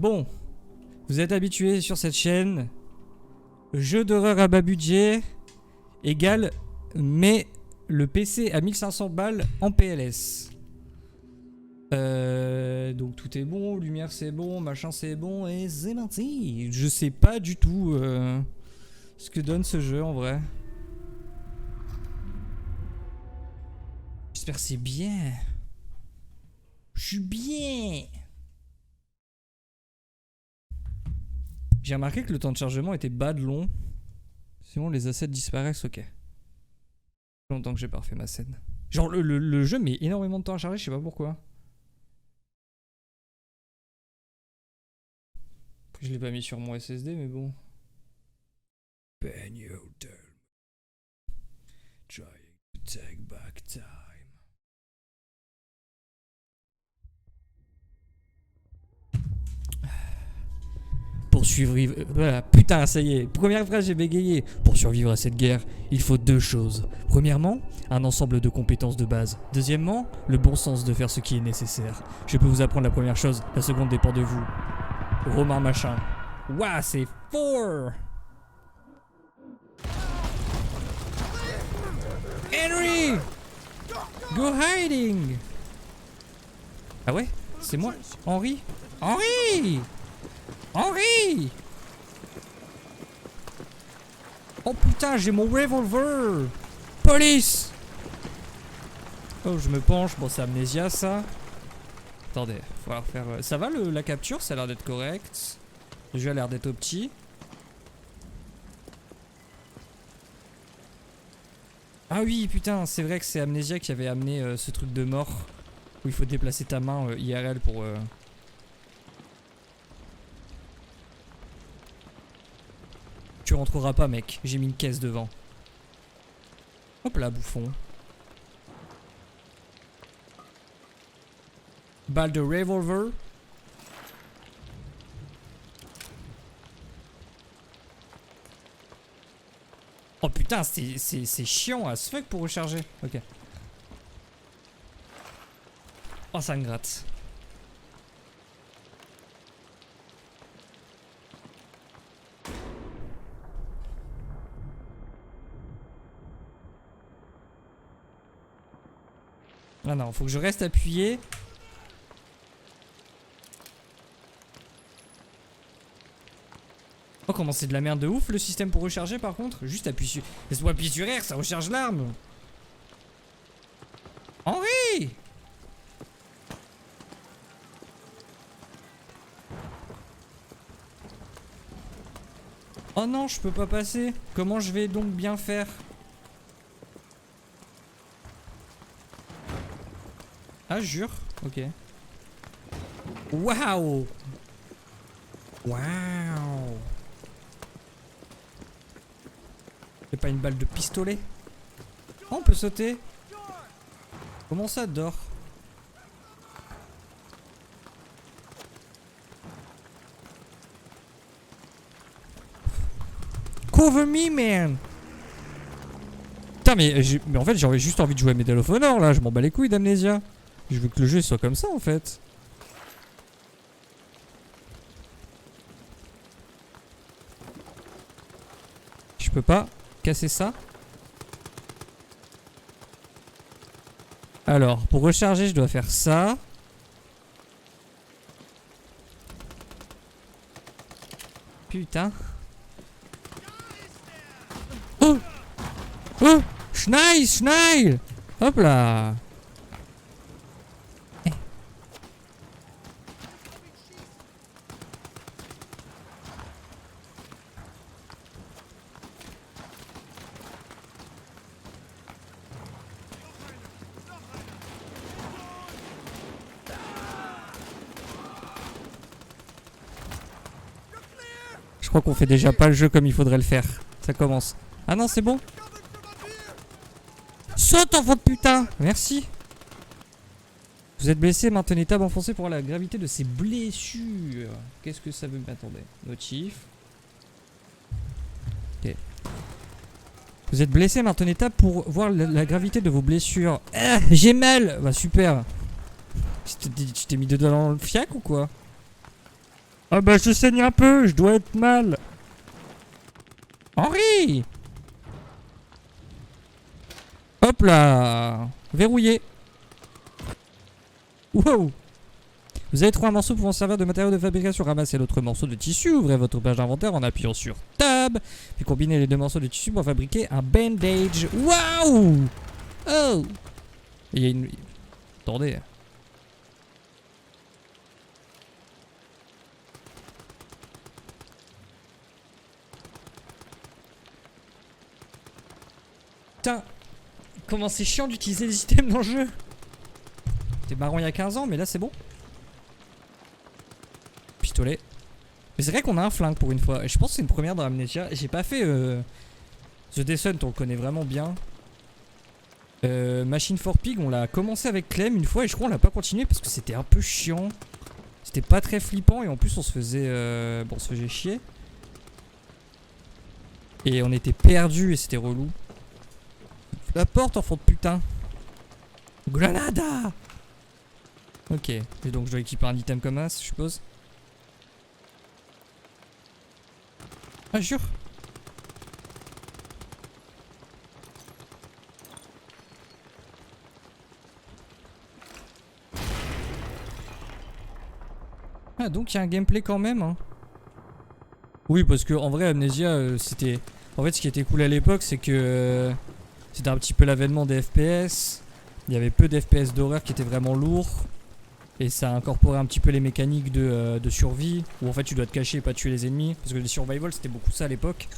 Bon, vous êtes habitués sur cette chaîne. Jeu d'horreur à bas budget égale mais le PC à 1500 balles en PLS. Donc tout est bon, lumière c'est bon, machin c'est bon et c'est parti. Je sais pas du tout ce que donne ce jeu en vrai. J'espère que c'est bien. Je suis bien. J'ai remarqué que le temps de chargement était bas de long. Sinon les assets disparaissent, ok. Longtemps que j'ai pas refait ma scène. Genre le jeu met énormément de temps à charger, je sais pas pourquoi. Je l'ai pas mis sur mon SSD mais bon. Trying to take back time. Pour survivre... Voilà, putain, ça y est. Première phrase, j'ai bégayé. Pour survivre à cette guerre, il faut deux choses. Premièrement, un ensemble de compétences de base. Deuxièmement, le bon sens de faire ce qui est nécessaire. Je peux vous apprendre la première chose, la seconde dépend de vous. Romain machin. Ouah, c'est fort. Henry! Go hiding! Ah ouais? C'est moi? Henry? Henry! Henry! Oh putain, j'ai mon revolver! Police! Oh, je me penche. Bon, c'est Amnesia, ça. Attendez, faut falloir faire... Ça va, la capture? Ça a l'air d'être correct. Le jeu a l'air d'être au petit. Ah oui, putain, c'est vrai que c'est Amnesia qui avait amené ce truc de mort. Où il faut déplacer ta main IRL pour... Tu rentreras pas, mec. J'ai mis une caisse devant. Hop là, bouffon. Balle de revolver. Oh putain, c'est chiant as fuck pour recharger. Ok. Oh, ça me gratte. Ah non, faut que je reste appuyé. Oh, comment c'est de la merde de ouf le système pour recharger par contre. Juste appuyer sur... Laisse-moi appuyer sur R, ça recharge l'arme. Henri! Oh non, je peux pas passer. Comment je vais donc bien faire? Ah, jure. Ok. Waouh! Waouh! C'est pas une balle de pistolet? Oh, on peut sauter. Comment ça, dort? Cover me, man! Putain, mais en fait, j'aurais juste envie de jouer à Medal of Honor là. Je m'en bats les couilles d'Amnesia. Je veux que le jeu soit comme ça en fait. Je peux pas casser ça. Alors, pour recharger, je dois faire ça. Putain. Oh! Oh! Schneil! Schneil! Hop là! Je crois qu'on fait déjà pas le jeu comme il faudrait le faire. Ça commence. Ah non, c'est bon. Saute, enfant de putain! Merci. Vous êtes blessé, maintenez tab enfoncé pour la gravité de ses blessures. Qu'est-ce que ça veut? Attendez. Notif. Ok. Vous êtes blessé, maintenez tab pour voir la gravité de vos blessures. Ah, j'ai mal! Bah super. Tu t'es mis deux doigts dans le fiac ou quoi? Ah bah je saigne un peu, je dois être mal. Henri! Hop là! Verrouillé. Wow! Vous avez trouvé un morceau pouvant servir de matériau de fabrication. Ramassez l'autre morceau de tissu, ouvrez votre page d'inventaire en appuyant sur Tab, puis combinez les deux morceaux de tissu pour fabriquer un bandage. Waouh! Oh! Il y a une... Attendez. Putain! Comment c'est chiant d'utiliser les items dans le jeu! C'était marron il y a 15 ans, mais là c'est bon. Pistolet. Mais c'est vrai qu'on a un flingue pour une fois. Et je pense que c'est une première dans Amnesia. J'ai pas fait The Descent, on le connaît vraiment bien. Machine for Pig, on l'a commencé avec Clem une fois et je crois qu'on l'a pas continué parce que c'était un peu chiant. C'était pas très flippant et en plus on se faisait bon, on se faisait chier. Et on était perdus et c'était relou. La porte, enfant de putain. Granada. Ok, et donc je dois équiper un item comme ça, je suppose. Ah, jure. Ah, donc il y a un gameplay quand même, hein. Oui, parce que en vrai, Amnesia, c'était... En fait, ce qui était cool à l'époque, c'est que... c'était un petit peu l'avènement des FPS. Il y avait peu d'FPS d'horreur qui étaient vraiment lourds. Et ça a incorporé un petit peu les mécaniques de survie, où en fait tu dois te cacher et pas tuer les ennemis. Parce que les survival c'était beaucoup ça à l'époque.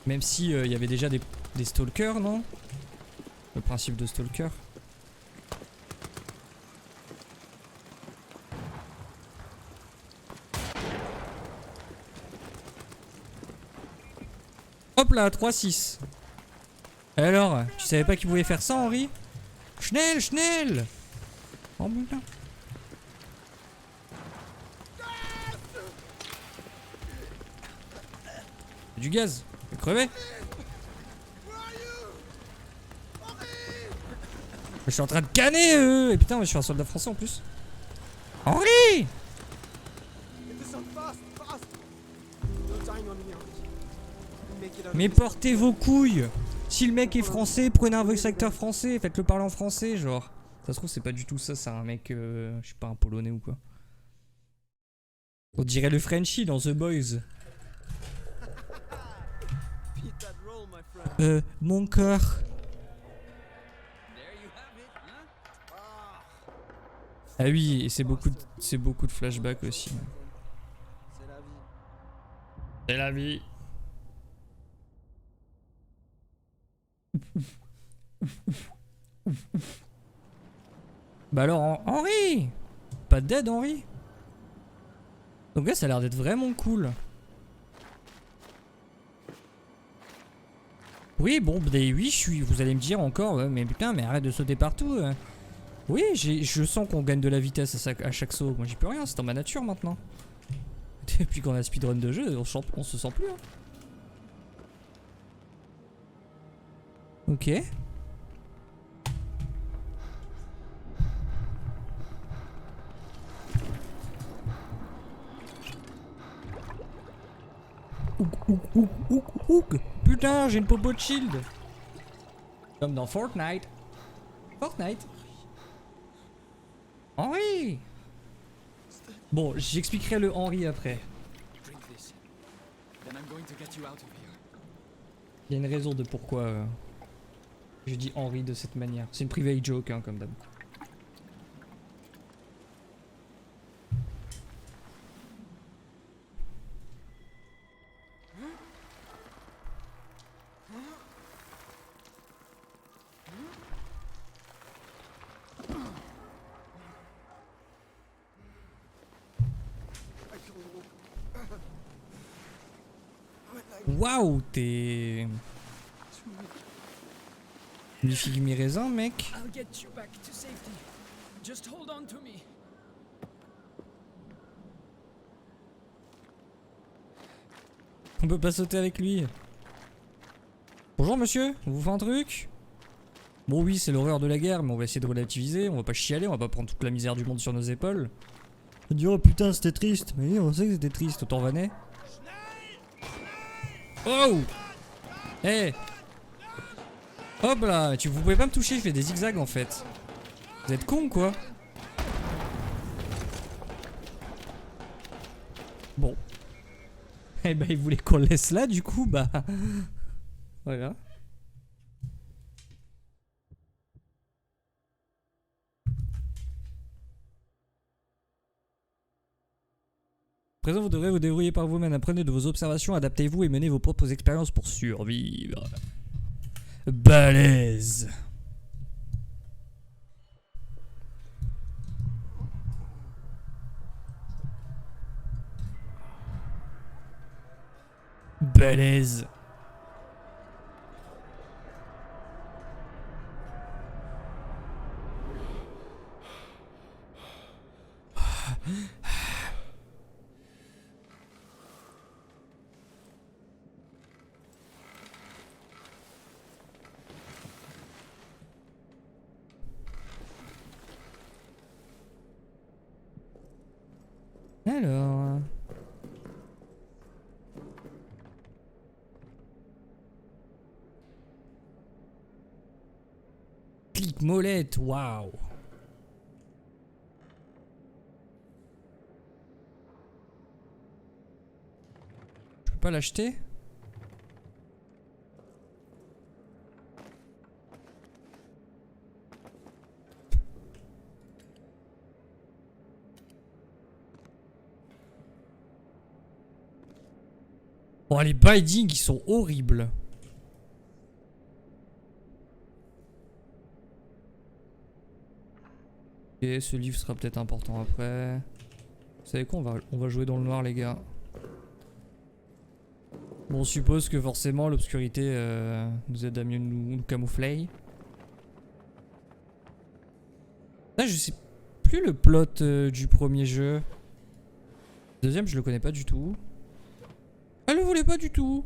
Même si il y avait déjà des stalkers, non? Le principe de stalker. Hop là, 3-6. Alors, tu savais pas qu'il pouvait faire ça, Henri? Schnell, Schnell! Oh putain. Du gaz, il est crevé. Je suis en train de canner, et putain, moi, je suis un soldat français en plus. Henri! Mais portez vos couilles! Si le mec est français, prenez un voice acteur français, faites-le parler en français, genre. Ça se trouve, c'est pas du tout ça, c'est un mec, je sais pas, un polonais ou quoi. On dirait le Frenchie dans The Boys. Mon cœur. Ah oui, et c'est beaucoup de flashbacks aussi. C'est la vie. Bah alors, Henri! Pas dead, Henri? Donc là, ça a l'air d'être vraiment cool. Oui, bon, oui, vous allez me dire encore, mais putain, mais arrête de sauter partout. Oui, je sens qu'on gagne de la vitesse à chaque saut. Moi, j'y peux rien, c'est dans ma nature maintenant. Depuis qu'on a speedrun de jeu, on se sent plus. Hein. Ok. Putain, j'ai une popo de shield. Comme dans Fortnite. Fortnite. Henri. Bon, j'expliquerai le Henri après. Il y a une raison de pourquoi je dis Henri de cette manière. C'est une private joke, hein, comme d'hab. Waouh, t'es... Mi figue mi raisin, mec. On peut pas sauter avec lui. Bonjour monsieur, on vous fait un truc? Bon oui, c'est l'horreur de la guerre, mais on va essayer de relativiser. On va pas chialer, on va pas prendre toute la misère du monde sur nos épaules. On dit oh putain c'était triste. Mais oui on sait que c'était triste, autant vanner. Oh. Eh. Hop là, vous pouvez pas me toucher, je fais des zigzags en fait. Vous êtes con quoi. Bon. Eh ben il voulait qu'on le laisse là du coup, bah... Voilà. À présent, vous devrez vous débrouiller par vous-même. Apprenez de vos observations, adaptez-vous et menez vos propres expériences pour survivre. Balèze. Balèze. Alors... Clic molette, waouh. Je peux pas l'acheter? Oh les bindings ils sont horribles. Et ce livre sera peut-être important après. Vous savez quoi, on va jouer dans le noir les gars. Bon on suppose que forcément l'obscurité nous aide à mieux nous camoufler. Là je sais plus le plot du premier jeu. Le deuxième je le connais pas du tout. Elle le voulait pas du tout.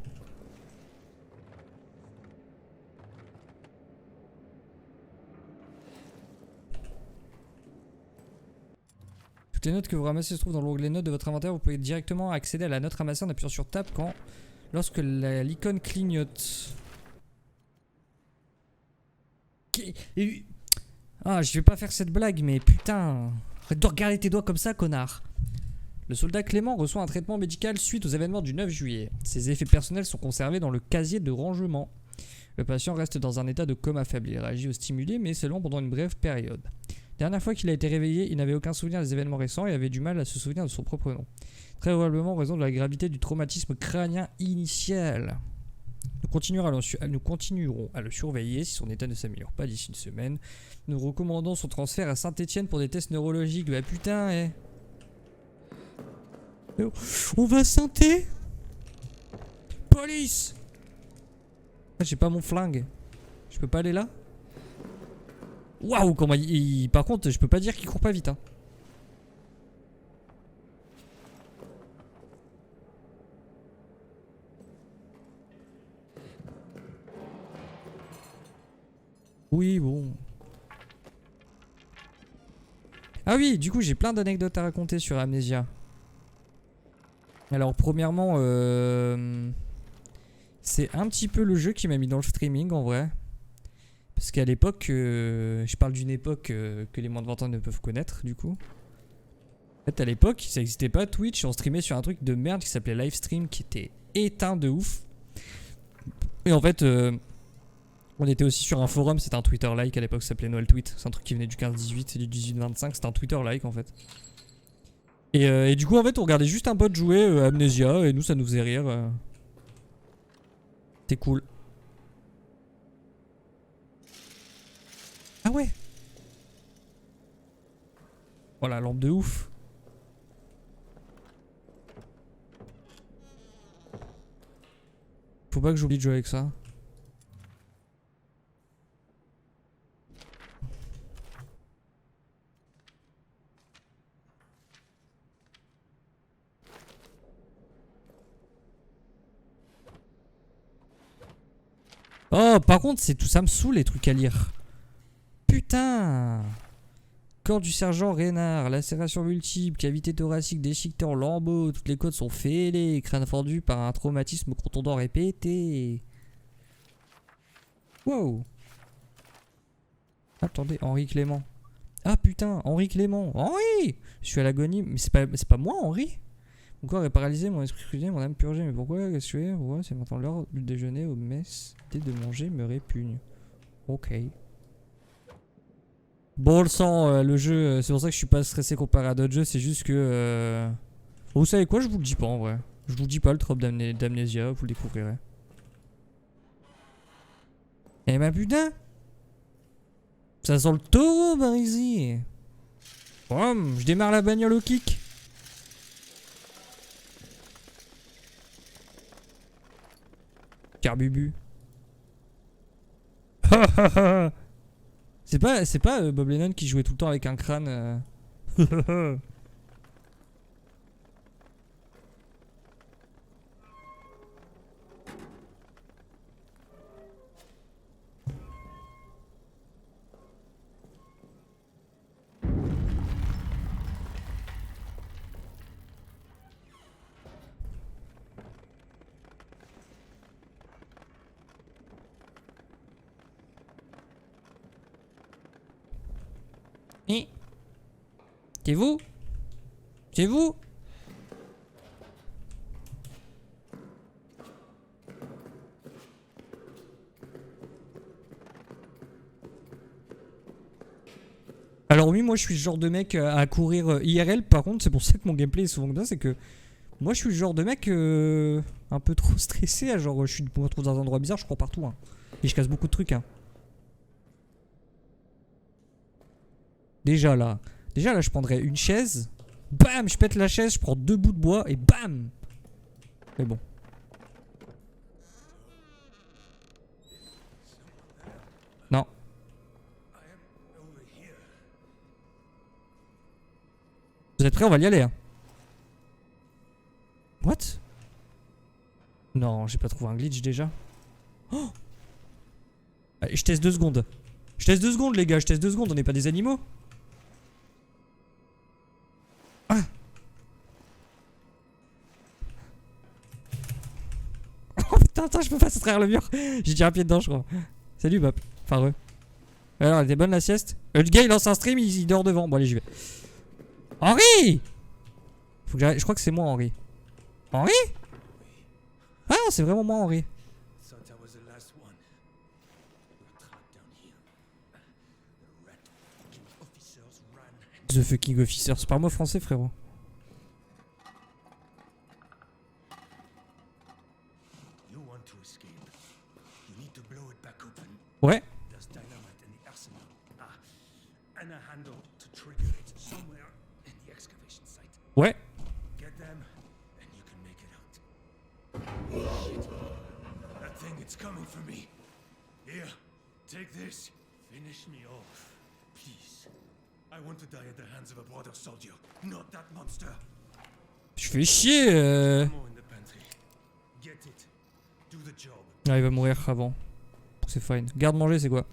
Toutes les notes que vous ramassez se trouvent dans l'onglet notes de votre inventaire. Vous pouvez directement accéder à la note ramassée en appuyant sur Tab lorsque l'icône clignote. Ah, je vais pas faire cette blague, mais putain. Arrête de regarder tes doigts comme ça, connard. Le soldat Clément reçoit un traitement médical suite aux événements du 9 juillet. Ses effets personnels sont conservés dans le casier de rangement. Le patient reste dans un état de coma affaibli. Il réagit aux stimuli, mais seulement pendant une brève période. Dernière fois qu'il a été réveillé, il n'avait aucun souvenir des événements récents et avait du mal à se souvenir de son propre nom. Très probablement en raison de la gravité du traumatisme crânien initial. Nous continuerons à le surveiller si son état ne s'améliore pas d'ici une semaine. Nous recommandons son transfert à Saint-Etienne pour des tests neurologiques. Bah putain, eh. On va Saint-Étienne. Police. Ah, j'ai pas mon flingue. Je peux pas aller là. Waouh, comment par contre, je peux pas dire qu'il court pas vite, hein. Oui, bon. Ah oui, du coup, j'ai plein d'anecdotes à raconter sur Amnesia. Alors, premièrement, c'est un petit peu le jeu qui m'a mis dans le streaming, en vrai. Parce qu'à l'époque, je parle d'une époque que les moins de 20 ans ne peuvent connaître, du coup. En fait, à l'époque, ça n'existait pas Twitch, on streamait sur un truc de merde qui s'appelait Livestream, qui était éteint de ouf. Et en fait... on était aussi sur un forum, c'était un Twitter-like à l'époque, ça s'appelait Noël Tweet. C'est un truc qui venait du 15-18 et du 18-25, c'était un Twitter-like en fait. Et du coup, en fait, on regardait juste un pote jouer Amnesia et nous, ça nous faisait rire. C'était cool. Ah ouais. Oh la lampe de ouf. Faut pas que j'oublie de jouer avec ça. Oh, par contre, c'est tout ça me saoule les trucs à lire. Putain. Corps du sergent Reynard, lacération multiple, cavité thoracique déchiquetée en lambeaux, toutes les côtes sont fêlées, crâne fendu par un traumatisme contondant répété. Wow. Attendez, Henri Clément. Ah putain, Henri Clément. Henri! Je suis à l'agonie, mais c'est pas moi, Henri? Mon corps est paralysé, mon esprit crudé, mon âme purgée. Mais pourquoi? Qu'est-ce que je fais? Pourquoi? C'est maintenant l'heure du déjeuner au mess. L'idée de manger me répugne. Ok. Bon, le sang, le jeu, c'est pour ça que je suis pas stressé comparé à d'autres jeux. C'est juste que... Vous savez quoi? Je vous le dis pas en vrai. Je vous dis pas le trope d'amnésia, vous le découvrirez. Eh ben putain! Ça sent le taureau par ici. Boum, je démarre la bagnole au kick. Carbubu. C'est pas Bob Lennon qui jouait tout le temps avec un crâne. C'est vous? C'est vous? Alors oui, moi je suis le genre de mec à courir IRL. Par contre, c'est pour ça que mon gameplay est souvent comme ça, c'est que moi je suis le genre de mec un peu trop stressé. Genre je me retrouve dans un endroit bizarre, je cours partout. Hein. Et je casse beaucoup de trucs. Hein. Déjà là, je prendrais une chaise. Bam, je pète la chaise, je prends 2 bouts de bois et bam. Mais bon. Non. Vous êtes prêts? On va y aller. Hein. What? Non, j'ai pas trouvé un glitch déjà. Oh! Allez, je teste 2 secondes. Je teste 2 secondes, les gars, je teste 2 secondes. On n'est pas des animaux? Ah! Oh putain, attends, je peux pas soustraire le mur. J'ai tiré un pied dedans, je crois. Salut, Bap. Enfin, alors, elle était bonne la sieste? Le gars, il lance un stream, il dort devant. Bon, allez, j'y vais. Henri! Faut que j'arrête. Je crois que c'est moi, Henri. Henri? Ah non, c'est vraiment moi, Henri. The fucking officer. C'est pas moi français, frérot. Ouais. Ouais. Je fais chier. Ah, il va mourir avant. C'est fine. Garde-manger, c'est quoi?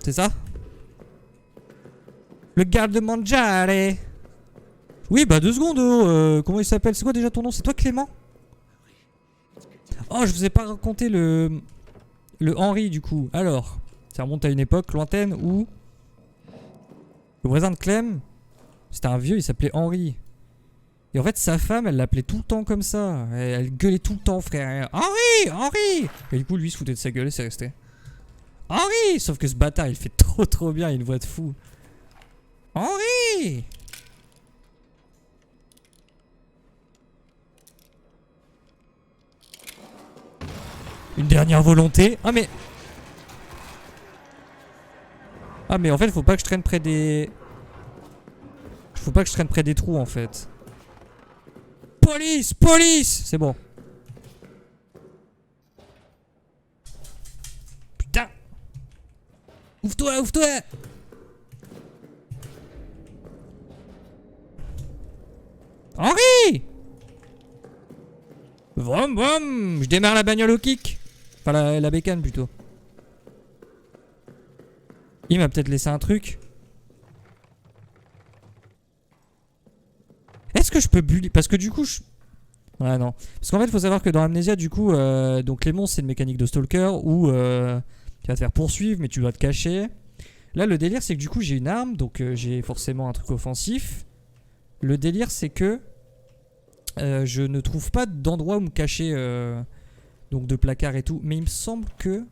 C'est ça? Le garde-mangiare. Oui, bah 2 secondes. Comment il s'appelle? C'est quoi déjà ton nom? C'est toi, Clément? Oh, je vous ai pas raconté le Henri, du coup. Alors, ça remonte à une époque lointaine où le voisin de Clem, c'était un vieux, il s'appelait Henri. Et en fait, sa femme, elle l'appelait tout le temps comme ça. Elle gueulait tout le temps, frère. Henri! Henri! Et du coup, lui, il se foutait de sa gueule et c'est resté. Henri! Sauf que ce bâtard, il fait trop bien, il a une voix de fou. Henri! Une dernière volonté. Ah mais... Ah mais en fait, faut pas que je traîne près des... Faut pas que je traîne près des trous, en fait. Police! Police! C'est bon. Putain! Ouvre-toi! Ouvre-toi! Henri! Vroom vroom! Je démarre la bagnole au kick. Enfin la bécane plutôt. Il m'a peut-être laissé un truc. que je peux bully? Parce que du coup, je... Ouais, non. Parce qu'en fait, il faut savoir que dans Amnesia, du coup, donc les monstres, c'est une mécanique de stalker où tu vas te faire poursuivre, mais tu dois te cacher. Là, le délire, c'est que du coup, j'ai une arme, donc j'ai forcément un truc offensif. Le délire, c'est que je ne trouve pas d'endroit où me cacher, donc de placard et tout. Mais il me semble que...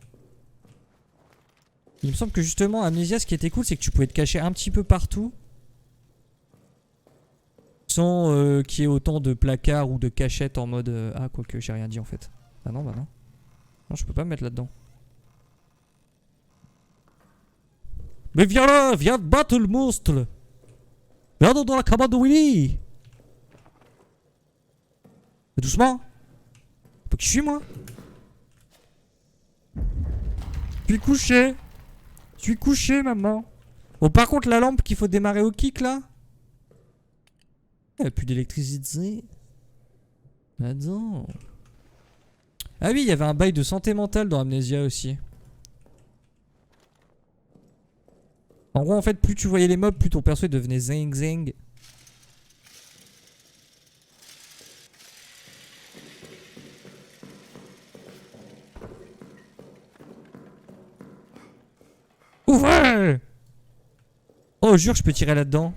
Il me semble que justement, Amnesia, ce qui était cool, c'est que tu pouvais te cacher un petit peu partout. Sans qu'il y ait autant de placards ou de cachettes en mode... Ah, quoique, j'ai rien dit en fait. Ah non, bah non. Non, je peux pas me mettre là-dedans. Mais viens là, viens te battre le monstre. Viens dans la cabane de Willy. Mais doucement. Faut que je suis moi. Je suis couché. Je suis couché, maman. Bon, par contre, la lampe qu'il faut démarrer au kick là. Il n'y a plus d'électricité. Attends. Ah oui, il y avait un bail de santé mentale dans Amnesia aussi. En gros, en fait, plus tu voyais les mobs, plus ton perso devenait zing zing. Ouvrez! Oh, jure, je peux tirer là-dedans.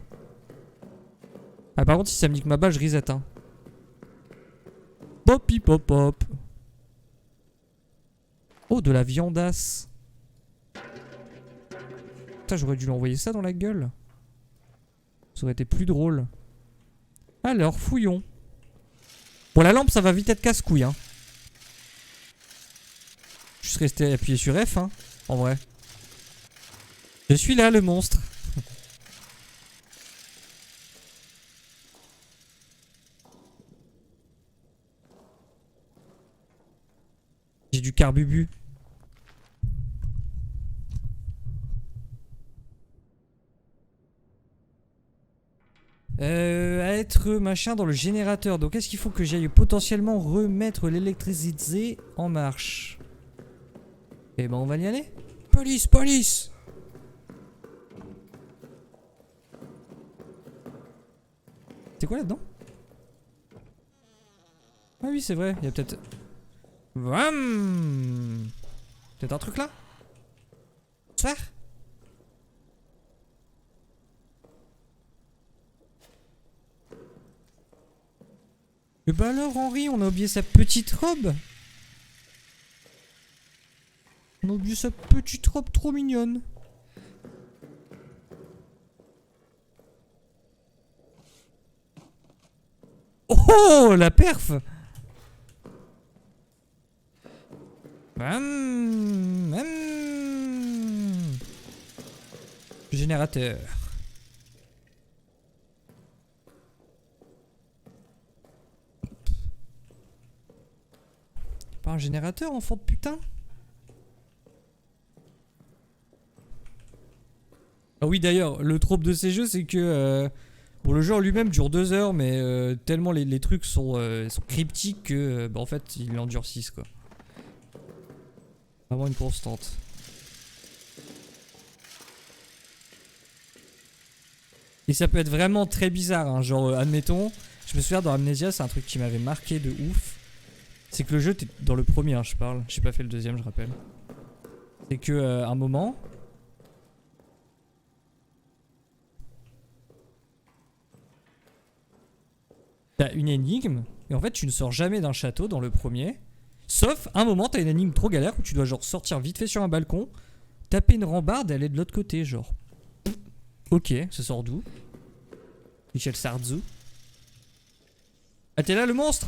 Ah, par contre, si ça me nique ma balle, je reset, hein. Popi pop pop. Oh, de la viandasse. Putain, j'aurais dû lui envoyer ça dans la gueule. Ça aurait été plus drôle. Alors, fouillons. Bon, la lampe, ça va vite être casse-couille, hein. Juste rester appuyé sur F, hein. En vrai. Je suis là, le monstre. J'ai du carbubu. Être machin dans le générateur. Donc est-ce qu'il faut que j'aille potentiellement remettre l'électricité en marche? Eh ben on va y aller. Police, police! C'est quoi là-dedans? Ah oui c'est vrai, il y a peut-être... Vam! Peut-être un truc là? Faire? Et bah alors Henri, on a oublié sa petite robe. On a oublié sa petite robe trop mignonne. Oh la perf! Générateur. Pas un générateur, enfant de putain? Ah oui d'ailleurs, le trope de ces jeux c'est que... bon le jeu en lui-même dure 2 heures mais tellement les trucs sont cryptiques que bah, en fait ils l'endurcissent quoi. Vraiment une constante. Et ça peut être vraiment très bizarre hein, genre admettons, je me souviens dans Amnesia c'est un truc qui m'avait marqué de ouf. C'est que le jeu, t'es dans le premier hein, je parle, j'ai pas fait le deuxième je rappelle. C'est que un moment... T'as une énigme, et en fait tu ne sors jamais d'un château dans le premier. Sauf un moment t'as une énigme trop galère où tu dois genre sortir vite fait sur un balcon, taper une rambarde et aller de l'autre côté genre. Ok, ça sort d'où? Michel Sardou. Ah t'es là le monstre?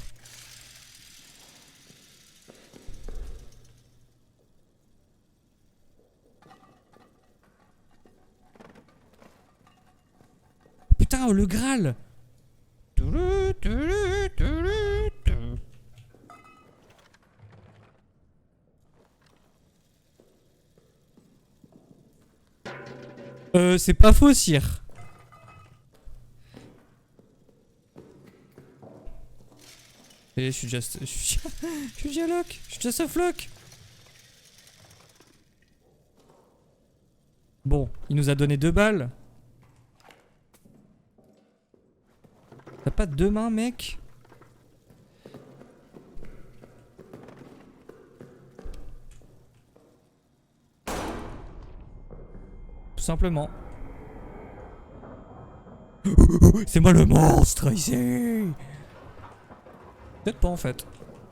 Putain, oh, le Graal! C'est pas faux, sire. Et je suis déjà... Je suis déjà lock. Je suis déjà softlock. Bon, il nous a donné 2 balles. pas deux mains, mec? Tout simplement. C'est moi le monstre ici! Peut-être pas en fait.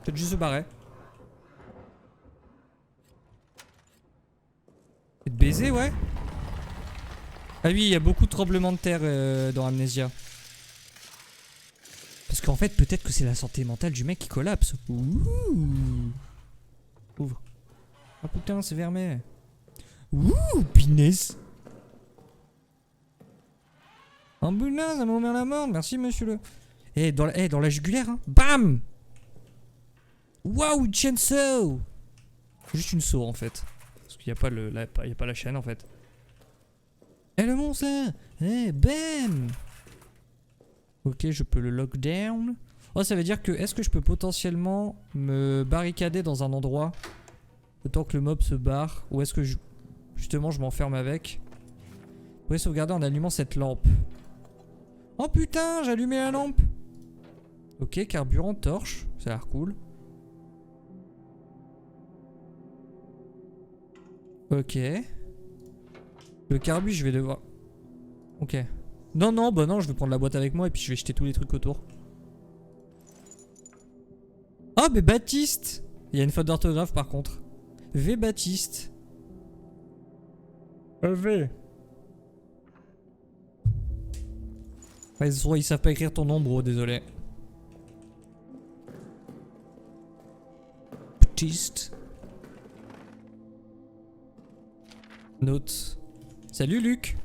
Peut-être juste se barrer. Et de baiser, ouais. Ah oui, il y a beaucoup de tremblements de terre dans Amnesia. Parce qu'en fait, peut-être que c'est la santé mentale du mec qui collapse. Ouh. Ouvre. Oh putain, c'est fermé. Ouh, pinesse. Ambulance, ça m'a ouvert la mort. Merci, monsieur le... dans la jugulaire, hein. Bam. Waouh, chainsaw. Juste une saw, en fait. Parce qu'il n'y a pas y a pas la chaîne, en fait. Eh, le monstre, là. Eh, bam. Ok, je peux le lockdown. Oh, ça veut dire que... Est-ce que je peux potentiellement me barricader dans un endroit autant que le mob se barre? Ou est-ce que justement je m'enferme avec? Vous pouvez sauvegarder en allumant cette lampe. Oh putain, j'ai allumé la lampe. Ok, carburant, torche. Ça a l'air cool. Ok. Le carbu, je vais devoir... Ok. Non, non, bah non, je vais prendre la boîte avec moi et puis je vais jeter tous les trucs autour. Oh, mais Baptiste! Il y a une faute d'orthographe par contre. V Baptiste. V. Ouais, ils savent pas écrire ton nom, bro, désolé. Baptiste. Note. Salut Luc.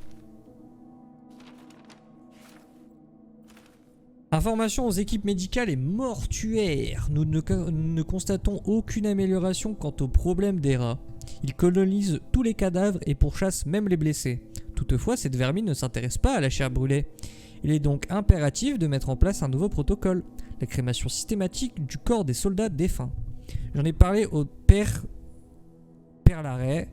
Information aux équipes médicales et mortuaires. Nous ne constatons aucune amélioration quant au problème des rats. Ils colonisent tous les cadavres et pourchassent même les blessés. Toutefois, cette vermine ne s'intéresse pas à la chair brûlée. Il est donc impératif de mettre en place un nouveau protocole. La crémation systématique du corps des soldats défunts. J'en ai parlé au père Larrey.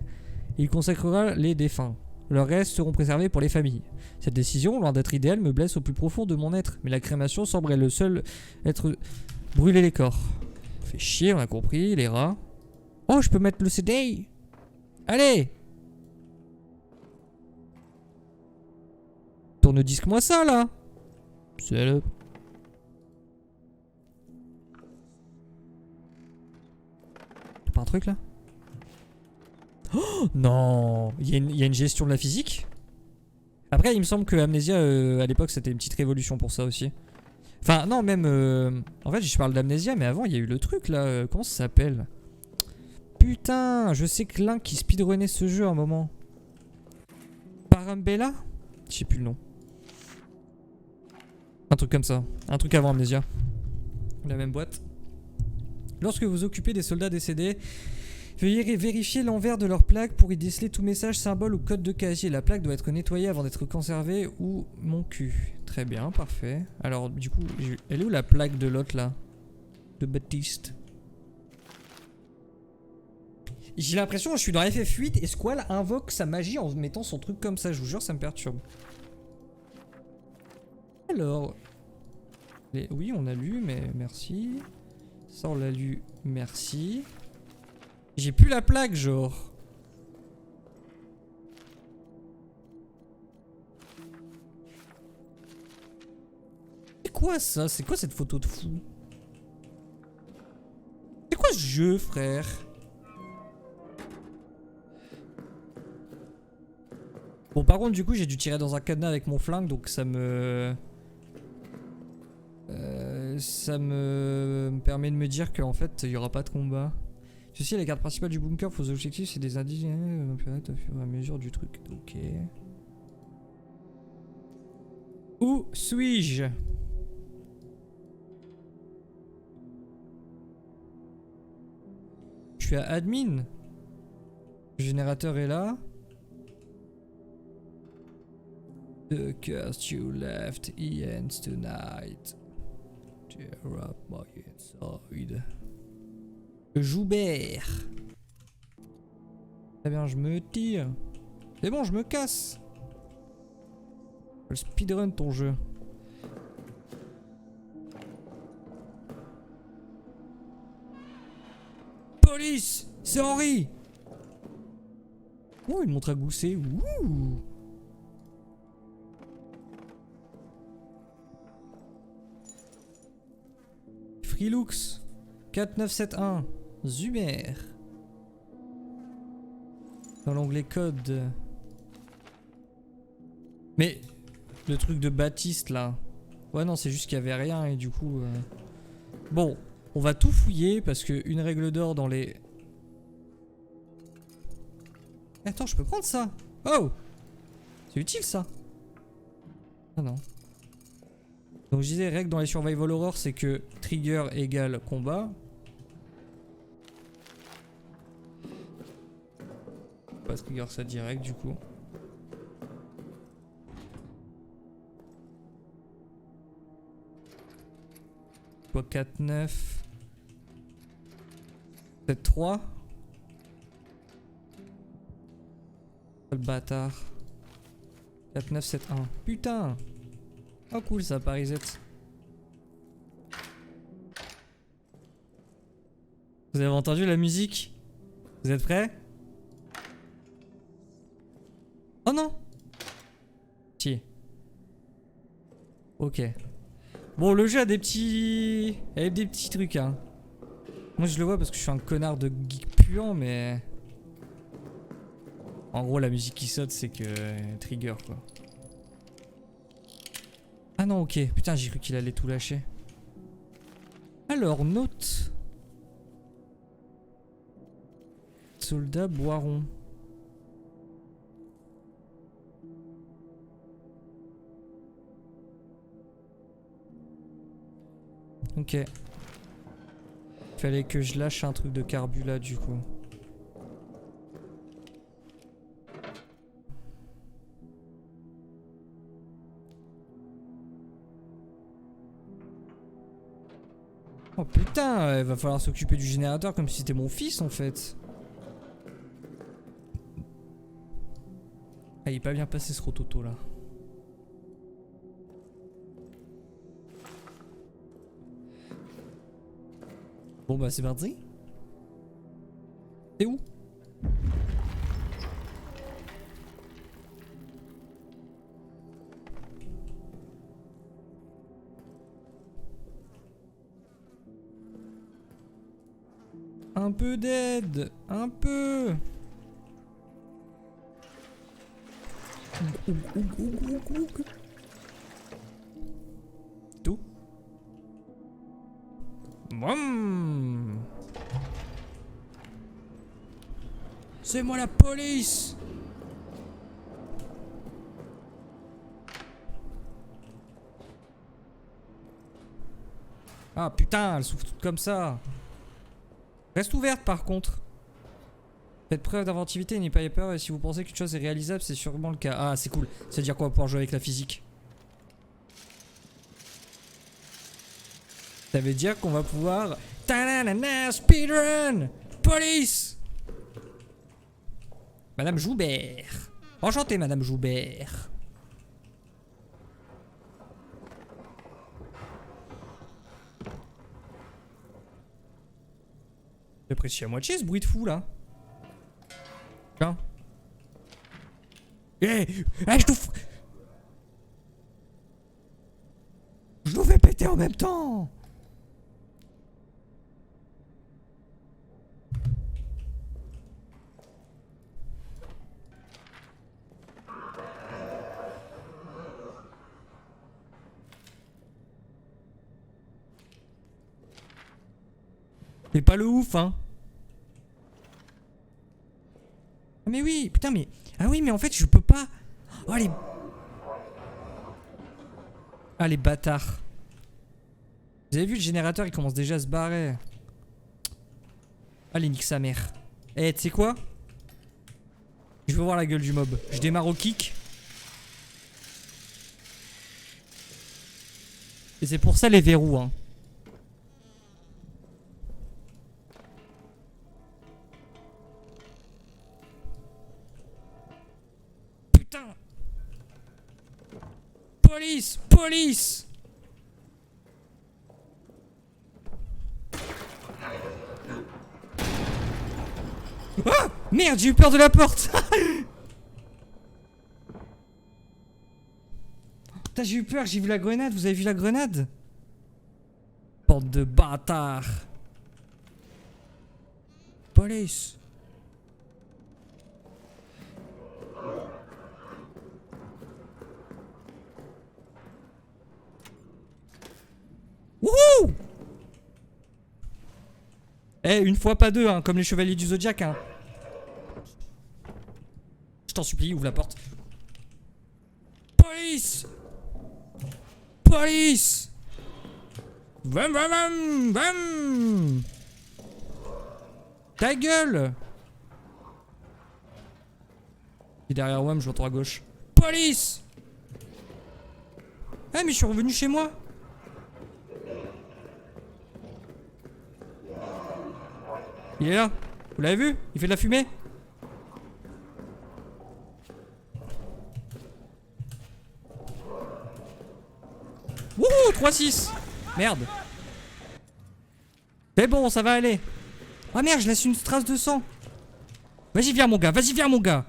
Il consacrera les défunts. Leurs restes seront préservés pour les familles. Cette décision, loin d'être idéale, me blesse au plus profond de mon être. Mais la crémation semblerait le seul être... brûler les corps. Fait chier, on a compris, les rats. Oh, je peux mettre le CD. Allez. Tourne-disque-moi ça, là. C'est le... T'as pas un truc, là? Oh non, il y a une gestion de la physique. Après, il me semble que Amnesia, à l'époque, c'était une petite révolution pour ça aussi. Enfin, non, même... En fait, je parle d'Amnesia, mais avant, il y a eu le truc, là. Comment ça s'appelle? Putain, je sais que l'un qui speedrunnait ce jeu à un moment. Parambella? Je sais plus le nom. Un truc comme ça. Un truc avant Amnesia. La même boîte. Lorsque vous occupez des soldats décédés... Veuillez vérifier l'envers de leur plaque pour y déceler tout message, symbole ou code de casier. La plaque doit être nettoyée avant d'être conservée ou mon cul. Très bien, parfait. Alors du coup, elle est où la plaque de l'autre là? De Baptiste. J'ai l'impression que je suis dans FF8 et Squall invoque sa magie en mettant son truc comme ça. Je vous jure, ça me perturbe. Alors... Oui, on a lu, mais merci. Ça, on l'a lu, merci. J'ai plus la plaque, genre. C'est quoi ça? C'est quoi cette photo de fou? C'est quoi ce jeu, frère? Bon, par contre, du coup, j'ai dû tirer dans un cadenas avec mon flingue, donc ça me... ça me permet de me dire qu'en fait, il n'y aura pas de combat. Ceci est la carte principale du bunker. Vos objectifs, c'est des indices au fur et à mesure du truc. Ok. Où suis-je? Je suis à admin. Le générateur est là. The curse you left ends tonight. Tear up my inside. Joubert. Très bien, je me tire. C'est bon, je me casse. Le speedrun ton jeu. Police! C'est Henri! Oh, une montre à gousset. Ouh! Freelux 4971 Zuber. Dans l'onglet code. Mais le truc de Baptiste là. Ouais non c'est juste qu'il y avait rien et du coup bon on va tout fouiller parce que une règle d'or dans les... Attends je peux prendre ça. Oh c'est utile ça. Ah non. Donc je disais règle dans les survival horror c'est que trigger égale combat. Pas trigger ça direct du coup. Quoi 4, 9 7, 3. Le bâtard. 4, 9, 7, 1. Putain. Oh cool ça par reset. Vous avez entendu la musique? Vous êtes prêts? Oh non. Si. Ok. Bon le jeu a des petits... Il y a des petits trucs hein. Moi je le vois parce que je suis un connard de geek puant mais... En gros la musique qui saute c'est que... Trigger quoi. Ah non ok. Putain j'ai cru qu'il allait tout lâcher. Alors note. Soldat Boiron. Ok. Fallait que je lâche un truc de carbu là du coup. Oh putain, il va falloir s'occuper du générateur comme si c'était mon fils en fait. Ah, il est pas bien passé ce rototo là. Bon bah c'est parti. C'est où? Un peu d'aide, un peu. Tout. C'est moi la police. Ah putain, elle s'ouvre toute comme ça. Reste ouverte par contre. Faites preuve d'inventivité, n'ayez pas peur et si vous pensez qu'une chose est réalisable, c'est sûrement le cas. Ah c'est cool, c'est-à-dire qu'on va pouvoir jouer avec la physique. Ça veut dire qu'on va pouvoir... Ta-na-na-na, speedrun. Police. Madame Joubert. Enchanté Madame Joubert. J'apprécie à moitié ce bruit de fou là. Tiens. Je nous fais péter en même temps. C'est pas le ouf hein. Mais oui, putain mais... Ah oui mais en fait je peux pas... Oh les... Ah les bâtards. Vous avez vu le générateur il commence déjà à se barrer. Allez nique sa mère. Eh tu sais quoi? Je veux voir la gueule du mob. Je démarre au kick. Et c'est pour ça les verrous hein. Putain. Police! Police! Ah merde, j'ai eu peur de la porte. Putain, j'ai eu peur, j'ai vu la grenade. Vous avez vu la grenade? Bande de bâtards. Police. Wouhou! Eh, une fois pas deux, hein, comme les chevaliers du Zodiac, hein. Je t'en supplie, ouvre la porte. Police! Police! Vam vam vam vam! Ta gueule! Il est derrière WAM, je l'entends à gauche. Police! Ah, mais je suis revenu chez moi! Il est là! Vous l'avez vu? Il fait de la fumée? Wouhou! 3-6! Merde! C'est bon, ça va aller! Ah merde, je laisse une trace de sang! Vas-y, viens, mon gars! Vas-y, viens, mon gars!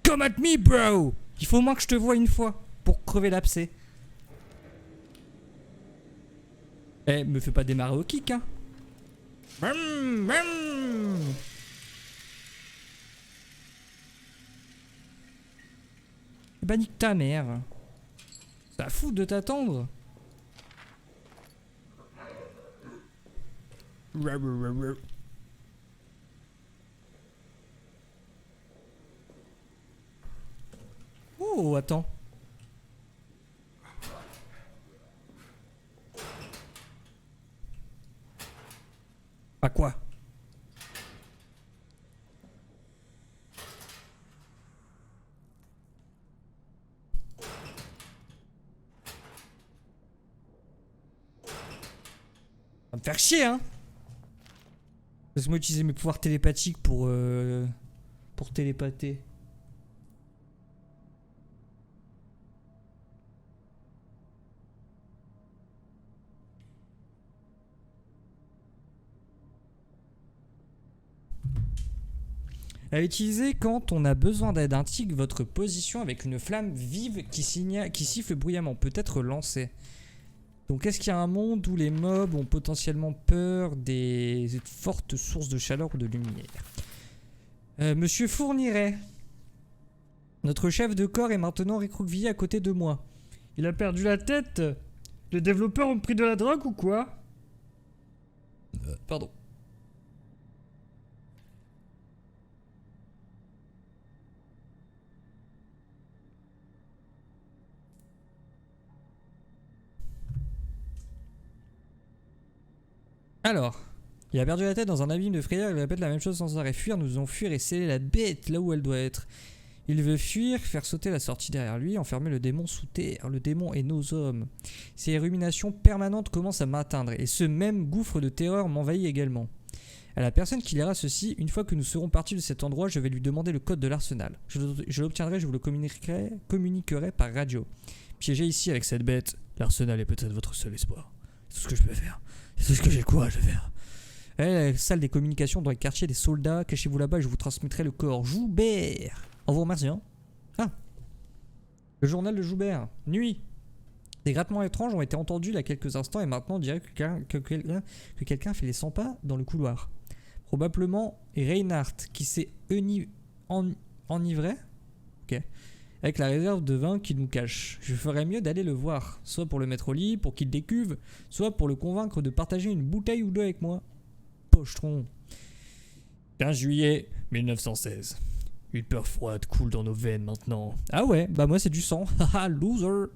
Come at me, bro! Il faut au moins que je te voie une fois pour crever l'abcès. Eh, me fais pas démarrer au kick, hein! Bam, bam. Bah nique ta mère. Ça fout de t'attendre. Oh, attends. À quoi? Ça va me faire chier, hein. Laisse-moi utiliser mes pouvoirs télépathiques pour télépather. À utiliser quand on a besoin d'aide. Indique votre position avec une flamme vive qui siffle bruyamment. Peut être lancée. Donc est-ce qu'il y a un monde où les mobs ont potentiellement peur des fortes sources de chaleur ou de lumière? Monsieur Fourniret. Notre chef de corps est maintenant recroquevillé à côté de moi. Il a perdu la tête? Les développeurs ont pris de la drogue ou quoi? Pardon. Alors, il a perdu la tête dans un abîme de frayeur, il répète la même chose sans arrêt. Fuir, nous devons fuir et sceller la bête là où elle doit être. Il veut fuir, faire sauter la sortie derrière lui, enfermer le démon sous terre. Le démon est nos hommes. Ces ruminations permanentes commencent à m'atteindre et ce même gouffre de terreur m'envahit également. À la personne qui lira ceci, une fois que nous serons partis de cet endroit, je vais lui demander le code de l'arsenal. Je l'obtiendrai, je vous le communiquerai par radio. Piégé ici avec cette bête, l'arsenal est peut-être votre seul espoir. C'est tout ce que je peux faire. C'est tout ce que j'ai le courage de faire. Allez, la salle des communications dans le quartier des soldats. Cachez-vous là-bas et je vous transmettrai le corps. Joubert. En vous remerciant. Ah. Le journal de Joubert. Nuit. Des grattements étranges ont été entendus il y a quelques instants et maintenant on dirait que quelqu'un fait les 100 pas dans le couloir. Probablement Reinhardt qui s'est enivré. Ok. Avec la réserve de vin qu'il nous cache. Je ferais mieux d'aller le voir, soit pour le mettre au lit, pour qu'il décuve, soit pour le convaincre de partager une bouteille ou deux avec moi. Pochetron. 15 juillet 1916. Une peur froide coule dans nos veines maintenant. Ah ouais, bah moi c'est du sang. Haha, loser.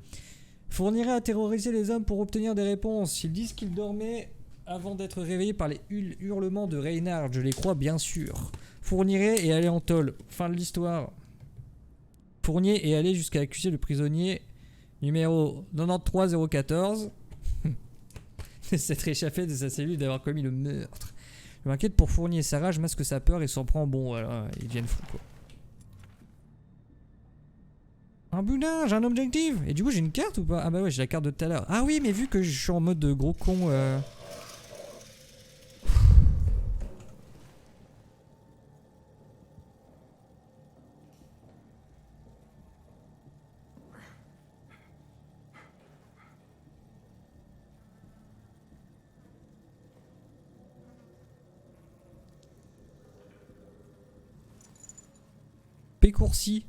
Fournirait à terroriser les hommes pour obtenir des réponses. Ils disent qu'ils dormaient avant d'être réveillés par les hurlements de Reinhardt. Je les crois bien sûr. Fournirait et aller en tôle. Fin de l'histoire. Fournier et aller jusqu'à accuser le prisonnier numéro 93014 de s'être échappé de sa cellule d'avoir commis le meurtre. Je m'inquiète pour Fournier, sa rage masque sa peur et s'en prend. Bon, voilà, ils deviennent fous quoi. Un boudin, j'ai un objectif. Et du coup, j'ai une carte ou pas? Ah bah ouais, j'ai la carte de tout à l'heure. Ah oui, mais vu que je suis en mode gros con... Pécourci.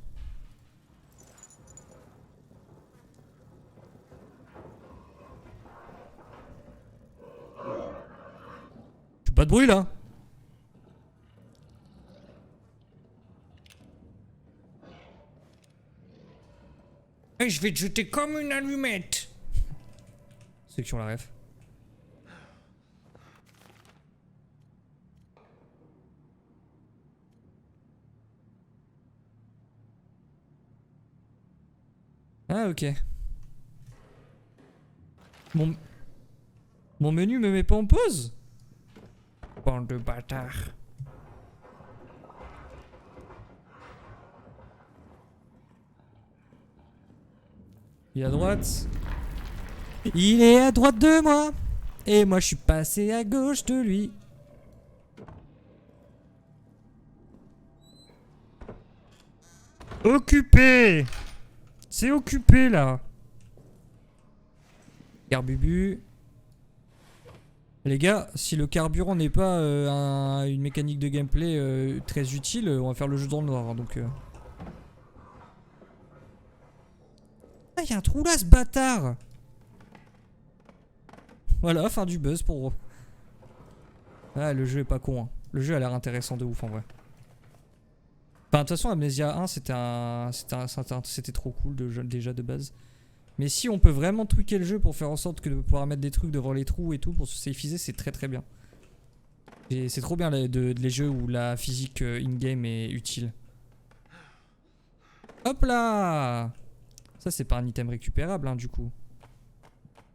J'ai pas de bruit là. Et je vais te jeter comme une allumette. Ceux qui ont la ref. Ah ok. Mon menu me met pas en pause? Bande de bâtards. Il est à droite. Il est à droite de moi. Et moi je suis passé à gauche de lui. Occupé. C'est occupé là. Carbubu. Les gars, si le carburant n'est pas une mécanique de gameplay très utile, on va faire le jeu dans le noir. Hein, donc. Ah, il y a un trou là, ce bâtard. Voilà, fin du buzz pour... Ah, le jeu est pas con. Hein. Le jeu a l'air intéressant de ouf en vrai. Enfin, de toute façon, Amnesia 1, c'était trop cool déjà de base. Mais si on peut vraiment tweaker le jeu pour faire en sorte que de pouvoir mettre des trucs devant les trous et tout pour se safiser, c'est très très bien. Et c'est trop bien les jeux où la physique in-game est utile. Hop là! Ça, c'est pas un item récupérable, hein, du coup.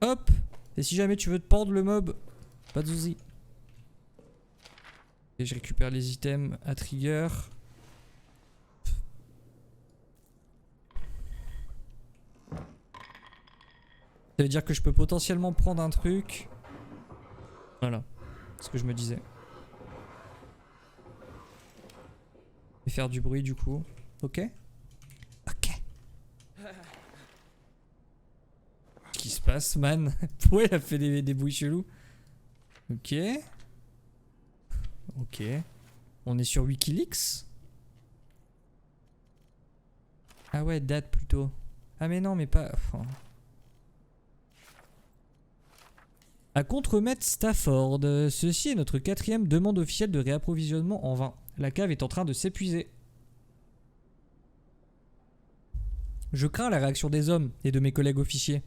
Hop! Et si jamais tu veux te pendre le mob, pas de soucis. Et je récupère les items à trigger. Ça veut dire que je peux potentiellement prendre un truc. Voilà. C'est ce que je me disais. Et faire du bruit du coup. Ok. Ok. Qu'est-ce qui se passe, man? Pourquoi il a fait des bruits chelous? Ok. Ok. On est sur Wikileaks? Ah ouais, date plutôt. Ah mais non, mais pas... Enfin... À Contremaître Stafford, ceci est notre 4e demande officielle de réapprovisionnement en vin. La cave est en train de s'épuiser. Je crains la réaction des hommes et de mes collègues officiers.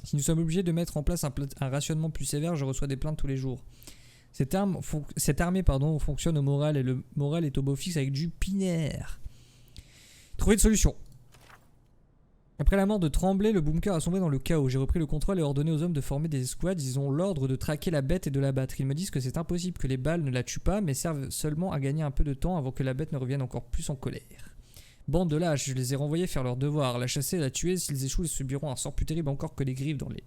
Si nous sommes obligés de mettre en place un rationnement plus sévère, je reçois des plaintes tous les jours. Cette armée fonctionne au moral et le moral est au beau fixe avec du pinaire. Trouver une solution. Après la mort de Tremblay, le bunker a sombré dans le chaos. J'ai repris le contrôle et ordonné aux hommes de former des escouades. Ils ont l'ordre de traquer la bête et de la battre. Ils me disent que c'est impossible, que les balles ne la tuent pas, mais servent seulement à gagner un peu de temps avant que la bête ne revienne encore plus en colère. Bande de lâches, je les ai renvoyés faire leur devoir. La chasser, la tuer, s'ils échouent, ils subiront un sort plus terrible encore que les griffes dans les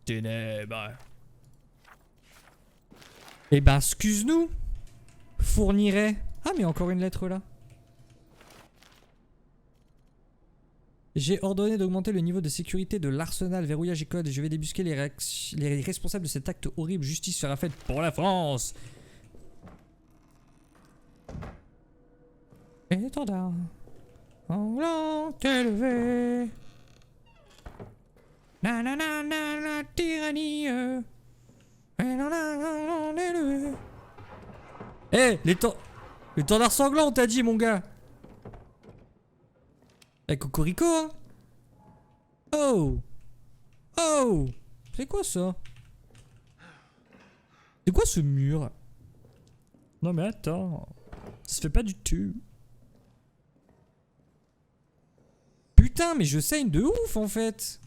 ténèbres. Eh ben, excuse-nous, fournirait. Ah, mais encore une lettre là. J'ai ordonné d'augmenter le niveau de sécurité de l'arsenal, verrouillage et code. Je vais débusquer les responsables de cet acte horrible. Justice sera faite pour la France. Étendard, en l'ont élevé. Nanana, la tyrannie. Eh, l'étendard sanglant, on t'a dit, mon gars. Eh, Cocorico, hein. Oh. Oh. C'est quoi ça? C'est quoi ce mur? Non mais attends. Ça se fait pas du tout. Putain, mais je saigne de ouf en fait.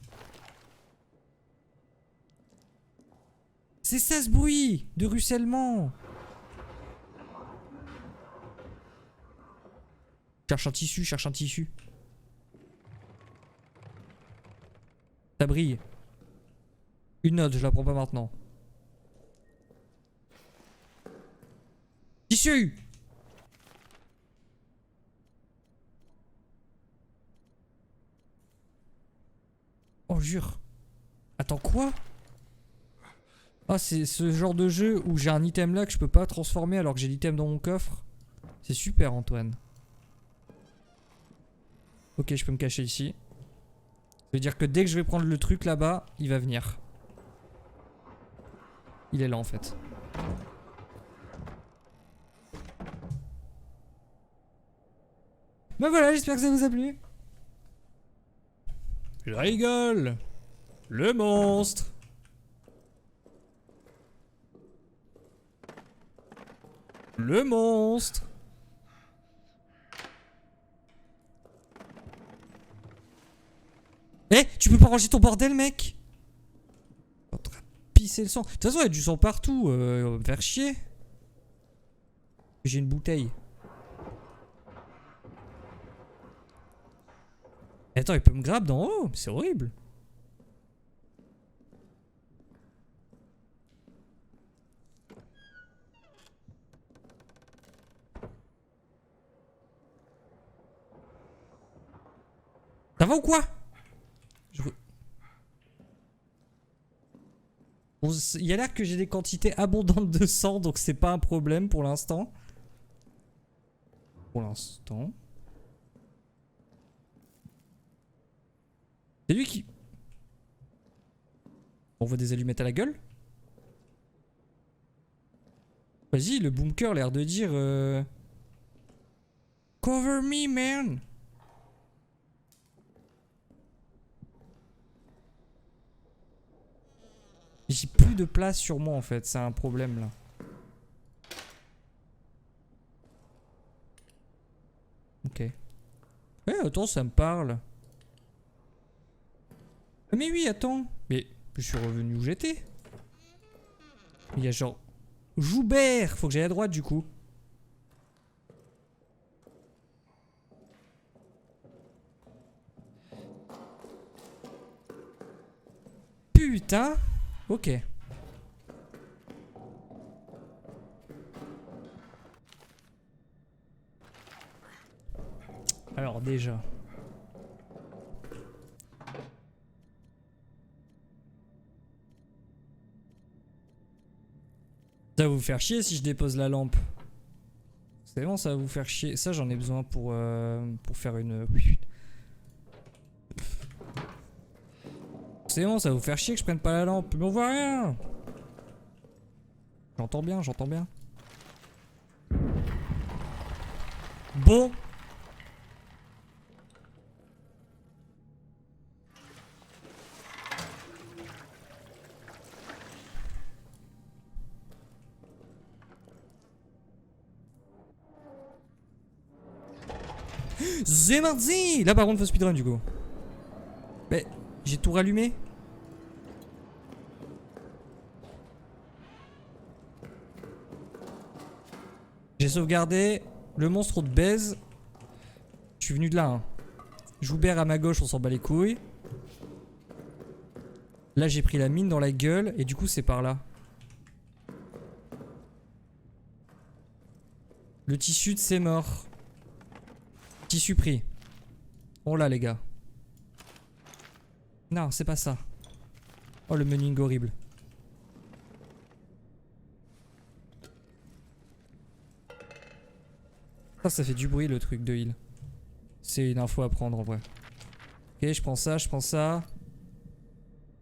C'est ça ce bruit de ruissellement. Cherche un tissu, cherche un tissu. Ça brille. Une note, je la prends pas maintenant. Tissu! Oh, jure. Attends, quoi? Ah, c'est ce genre de jeu où j'ai un item là que je peux pas transformer alors que j'ai l'item dans mon coffre. C'est super, Antoine. Ok, je peux me cacher ici. Ça veut dire que dès que je vais prendre le truc là-bas, il va venir. Il est là en fait. Ben voilà, j'espère que ça vous a plu. Je rigole. Le monstre. Le monstre. Eh, tu peux pas ranger ton bordel, mec. En train de pisser le sang. De toute façon, il y a du sang partout. On va me faire chier. J'ai une bouteille. Attends, il peut me grab d'en haut. C'est horrible. Ça va ou quoi? Bon, il y a l'air que j'ai des quantités abondantes de sang, donc c'est pas un problème pour l'instant. Pour l'instant. C'est lui qui... On voit des allumettes à la gueule? Vas-y, le boomker a l'air de dire... Cover me, man! J'ai plus de place sur moi en fait, c'est un problème là. Ok. Eh, attends, ça me parle. Mais oui, attends. Mais je suis revenu où j'étais. Il y a genre... Joubert! Faut que j'aille à droite du coup. Putain! Ok. Alors déjà... Ça va vous faire chier si je dépose la lampe. C'est bon, ça va vous faire chier. Ça, j'en ai besoin pour faire une... C'est bon, ça va vous faire chier que je prenne pas la lampe. Mais on voit rien. J'entends bien, j'entends bien. Bon. C'est mardi. Là par contre faut speedrun du coup. Mais j'ai tout rallumé. J'ai sauvegardé. Le monstre de baise. Je suis venu de là hein. Joubert à ma gauche, on s'en bat les couilles. Là j'ai pris la mine dans la gueule. Et du coup c'est par là. Le tissu de c'est mort. Tissu pris. Oh là les gars. Non, c'est pas ça. Oh le menuing horrible. Ça fait du bruit le truc de heal. C'est une info à prendre en vrai. Ok, je prends ça, je prends ça.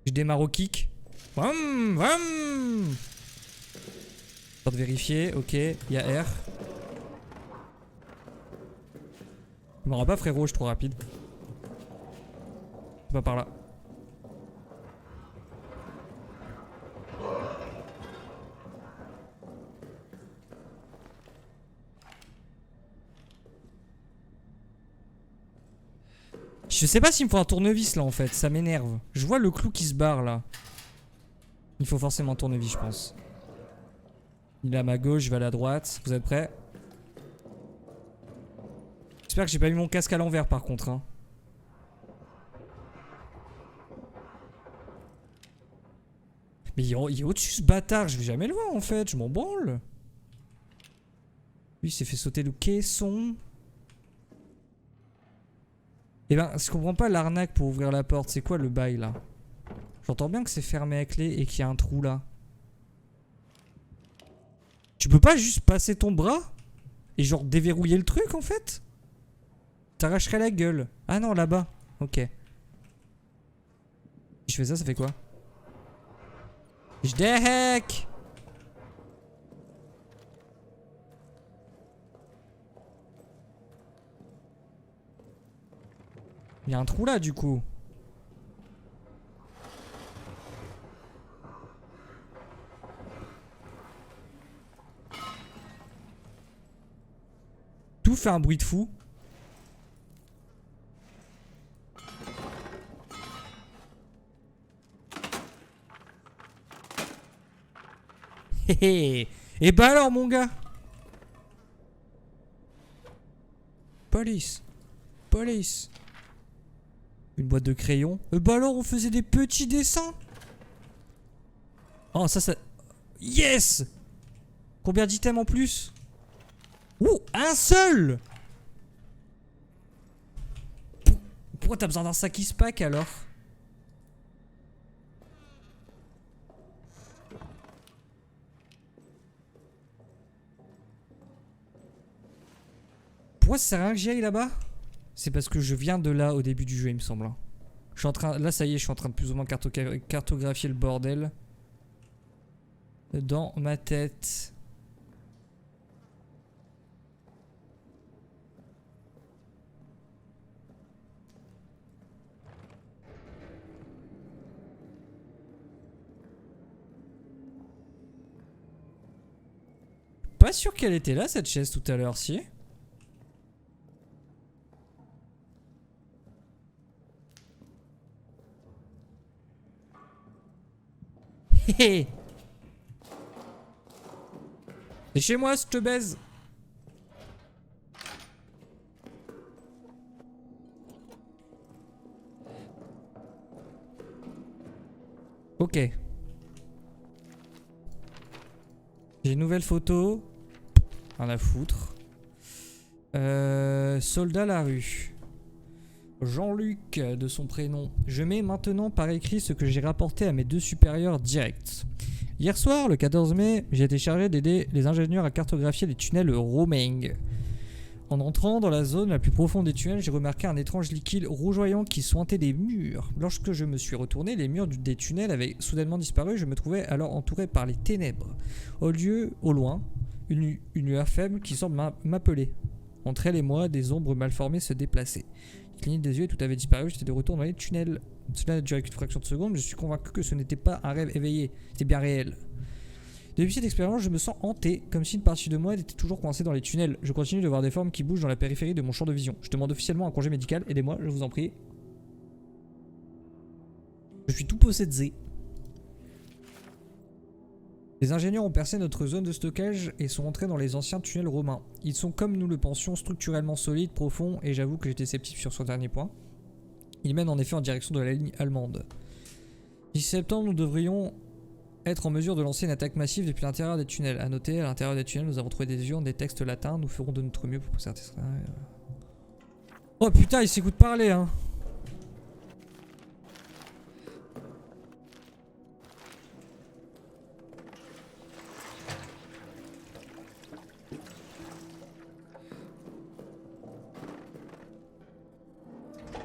Je démarre au kick. Vroom, vroom. Temps de vérifier, ok, il y a R. Il m'aura pas frérot, je suis trop rapide. C'est pas par là. Je sais pas s'il me faut un tournevis là en fait, ça m'énerve. Je vois le clou qui se barre là. Il faut forcément un tournevis je pense. Il est à ma gauche, je vais à la droite. Vous êtes prêts? J'espère que j'ai pas mis mon casque à l'envers par contre hein. Mais il est au-dessus ce bâtard, je vais jamais le voir en fait, je m'en branle. Lui il s'est fait sauter le caisson. Eh ben, je comprends pas l'arnaque pour ouvrir la porte, c'est quoi le bail là? J'entends bien que c'est fermé à clé et qu'il y a un trou là. Tu peux pas juste passer ton bras et genre déverrouiller le truc en fait? T'arracherais la gueule. Ah non, là-bas. Ok. Si je fais ça, ça fait quoi? Je déhack. Il y a un trou là du coup. Tout fait un bruit de fou. Hé. Et bah alors mon gars. Police. Police. Une boîte de crayons. Bah alors on faisait des petits dessins. Oh ça. Yes. Combien d'items en plus? Ouh, un seul. Pourquoi t'as besoin d'un sac qui se pack alors? Pourquoi ça sert à rien que j'y aille là-bas? C'est parce que je viens de là au début du jeu il me semble. Je suis en train... Là ça y est, je suis en train de plus ou moins cartographier le bordel. Dans ma tête. Pas sûr qu'elle était là cette chaise tout à l'heure, si. Hé. C'est chez moi, je te baise. Ok. J'ai une nouvelle photo. Rien à foutre. Soldat la rue. Jean-Luc de son prénom. Je mets maintenant par écrit ce que j'ai rapporté à mes deux supérieurs directs. Hier soir, le 14 mai, j'ai été chargé d'aider les ingénieurs à cartographier les tunnels roaming. En entrant dans la zone la plus profonde des tunnels, j'ai remarqué un étrange liquide rougeoyant qui suintait des murs. Lorsque je me suis retourné, les murs des tunnels avaient soudainement disparu. Je me trouvais alors entouré par les ténèbres. Au loin, une lueur faible qui semble m'appeler. Entre elle et moi, des ombres mal formées se déplaçaient. Je clignais des yeux et tout avait disparu. J'étais de retour dans les tunnels. Cela n'a duré qu'une fraction de seconde, mais je suis convaincu que ce n'était pas un rêve éveillé. C'était bien réel. Depuis cette expérience, je me sens hanté, comme si une partie de moi était toujours coincée dans les tunnels. Je continue de voir des formes qui bougent dans la périphérie de mon champ de vision. Je demande officiellement un congé médical. Aidez-moi, je vous en prie. Je suis tout possédé. Les ingénieurs ont percé notre zone de stockage et sont entrés dans les anciens tunnels romains. Ils sont, comme nous le pensions, structurellement solides, profonds, et j'avoue que j'étais sceptique sur ce dernier point. Ils mènent en effet en direction de la ligne allemande. D'ici septembre, nous devrions être en mesure de lancer une attaque massive depuis l'intérieur des tunnels. A noter, à l'intérieur des tunnels, nous avons trouvé des urnes, des textes latins. Nous ferons de notre mieux pour pousser. Oh putain, il s'écoute parler, hein.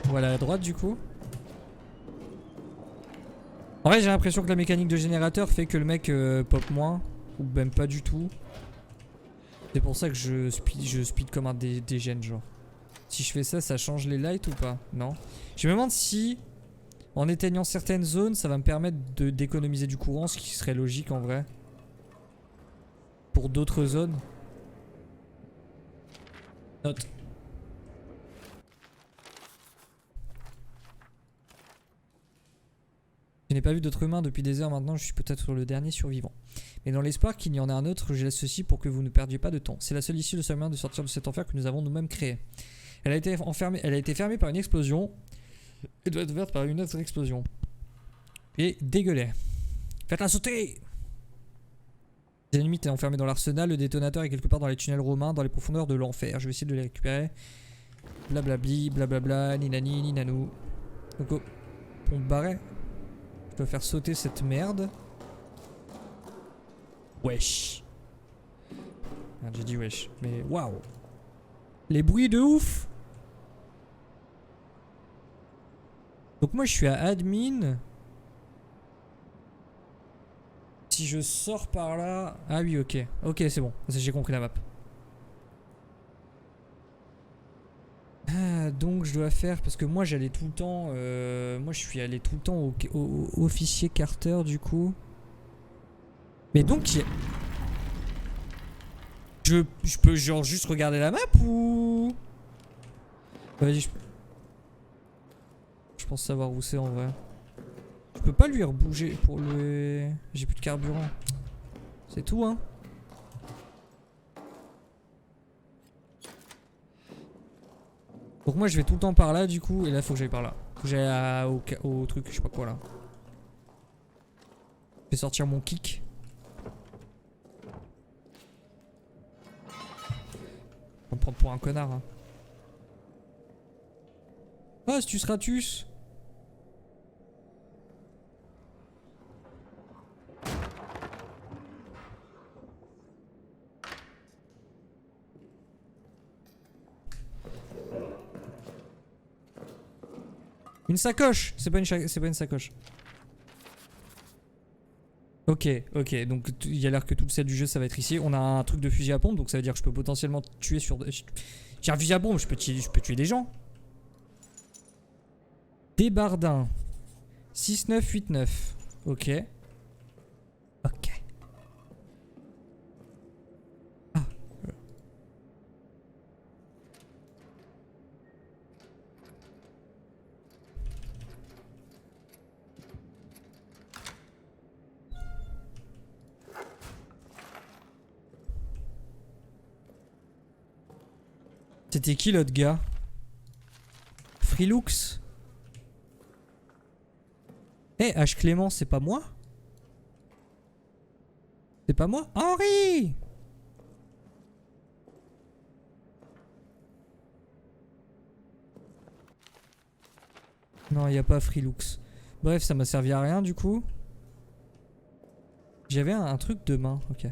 Voilà à droite du coup. En vrai j'ai l'impression que la mécanique de générateur fait que le mec pop moins. Ou même pas du tout. C'est pour ça que je speed comme un dégène genre. Si je fais ça, ça change les lights ou pas? Non. Je me demande si en éteignant certaines zones ça va me permettre d'économiser du courant, ce qui serait logique en vrai. Pour d'autres zones. Note. Je n'ai pas vu d'autres humains depuis des heures maintenant, je suis peut-être le dernier survivant. Mais dans l'espoir qu'il y en ait un autre, je laisse ceci pour que vous ne perdiez pas de temps. C'est la seule issue, le seul moyen de sortir de cet enfer que nous avons nous-mêmes créé. Elle a été fermée par une explosion et doit être ouverte par une autre explosion. Et dégueulet. Faites-la sauter! Les ennemis étaient enfermés dans l'arsenal, le détonateur est quelque part dans les tunnels romains, dans les profondeurs de l'enfer. Je vais essayer de les récupérer. Blablabli, blablabla, ninani, ninanou. Donc, oh, pour me barrer, je dois faire sauter cette merde. Wesh. Merde, j'ai dit wesh. Mais waouh. Les bruits de ouf. Donc moi je suis à admin. Si je sors par là... Ah oui, ok. Ok, c'est bon. J'ai compris la map. Ah, donc je dois faire... Parce que moi j'allais tout le temps... moi je suis allé tout le temps au officier Carter du coup. Mais donc... Je peux genre juste regarder la map ou... Vas-y, je pense savoir où c'est en vrai. Je peux pas lui rebouger pour le... J'ai plus de carburant. C'est tout hein. Donc moi je vais tout le temps par là du coup. Et là faut que j'aille par là. Faut que j'aille au truc je sais pas quoi là. Je vais sortir mon kick. On me prend pour un connard hein. Ah, Stus Ratus. Une sacoche. C'est pas une sacoche. Ok, ok. Donc il y a l'air que tout le set du jeu ça va être ici. On a un truc de fusil à pompe, donc ça veut dire que je peux potentiellement tuer sur... J'ai un fusil à pompe, je peux tuer des gens. Débardin. 6989. Ok. Ok. Ah. C'était qui l'autre gars? Freelux. Eh, H. Clément, c'est pas moi? C'est pas moi? Henri! Non, il a pas Freelux. Bref, ça m'a servi à rien du coup. J'avais un truc de main, ok.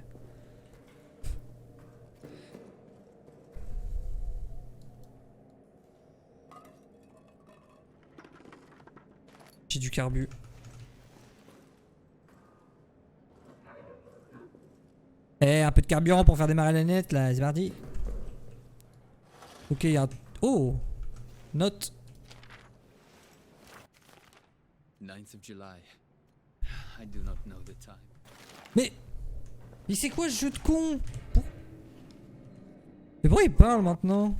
J'ai du carbu. Eh, un peu de carburant pour faire démarrer la nette là, c'est parti. Ok, il y a un... Oh! Note. 9th of July. I do not know the time. Mais c'est quoi ce jeu de con? Mais pourquoi il parle maintenant?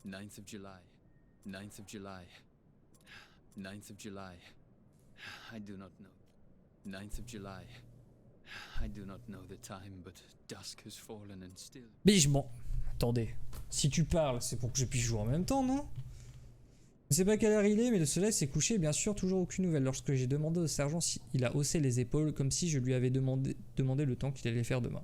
9th of July. 9th of July. 9th of July. I do not know. 9th of July. I do not know the time, but dusk has fallen and still. Mais je m'en... Attendez. Si tu parles, c'est pour que je puisse jouer en même temps, non? Je sais pas quelle heure il est, mais le soleil s'est couché et bien sûr toujours aucune nouvelle. Lorsque j'ai demandé au sergent, il a haussé les épaules comme si je lui avais demandé le temps qu'il allait faire demain.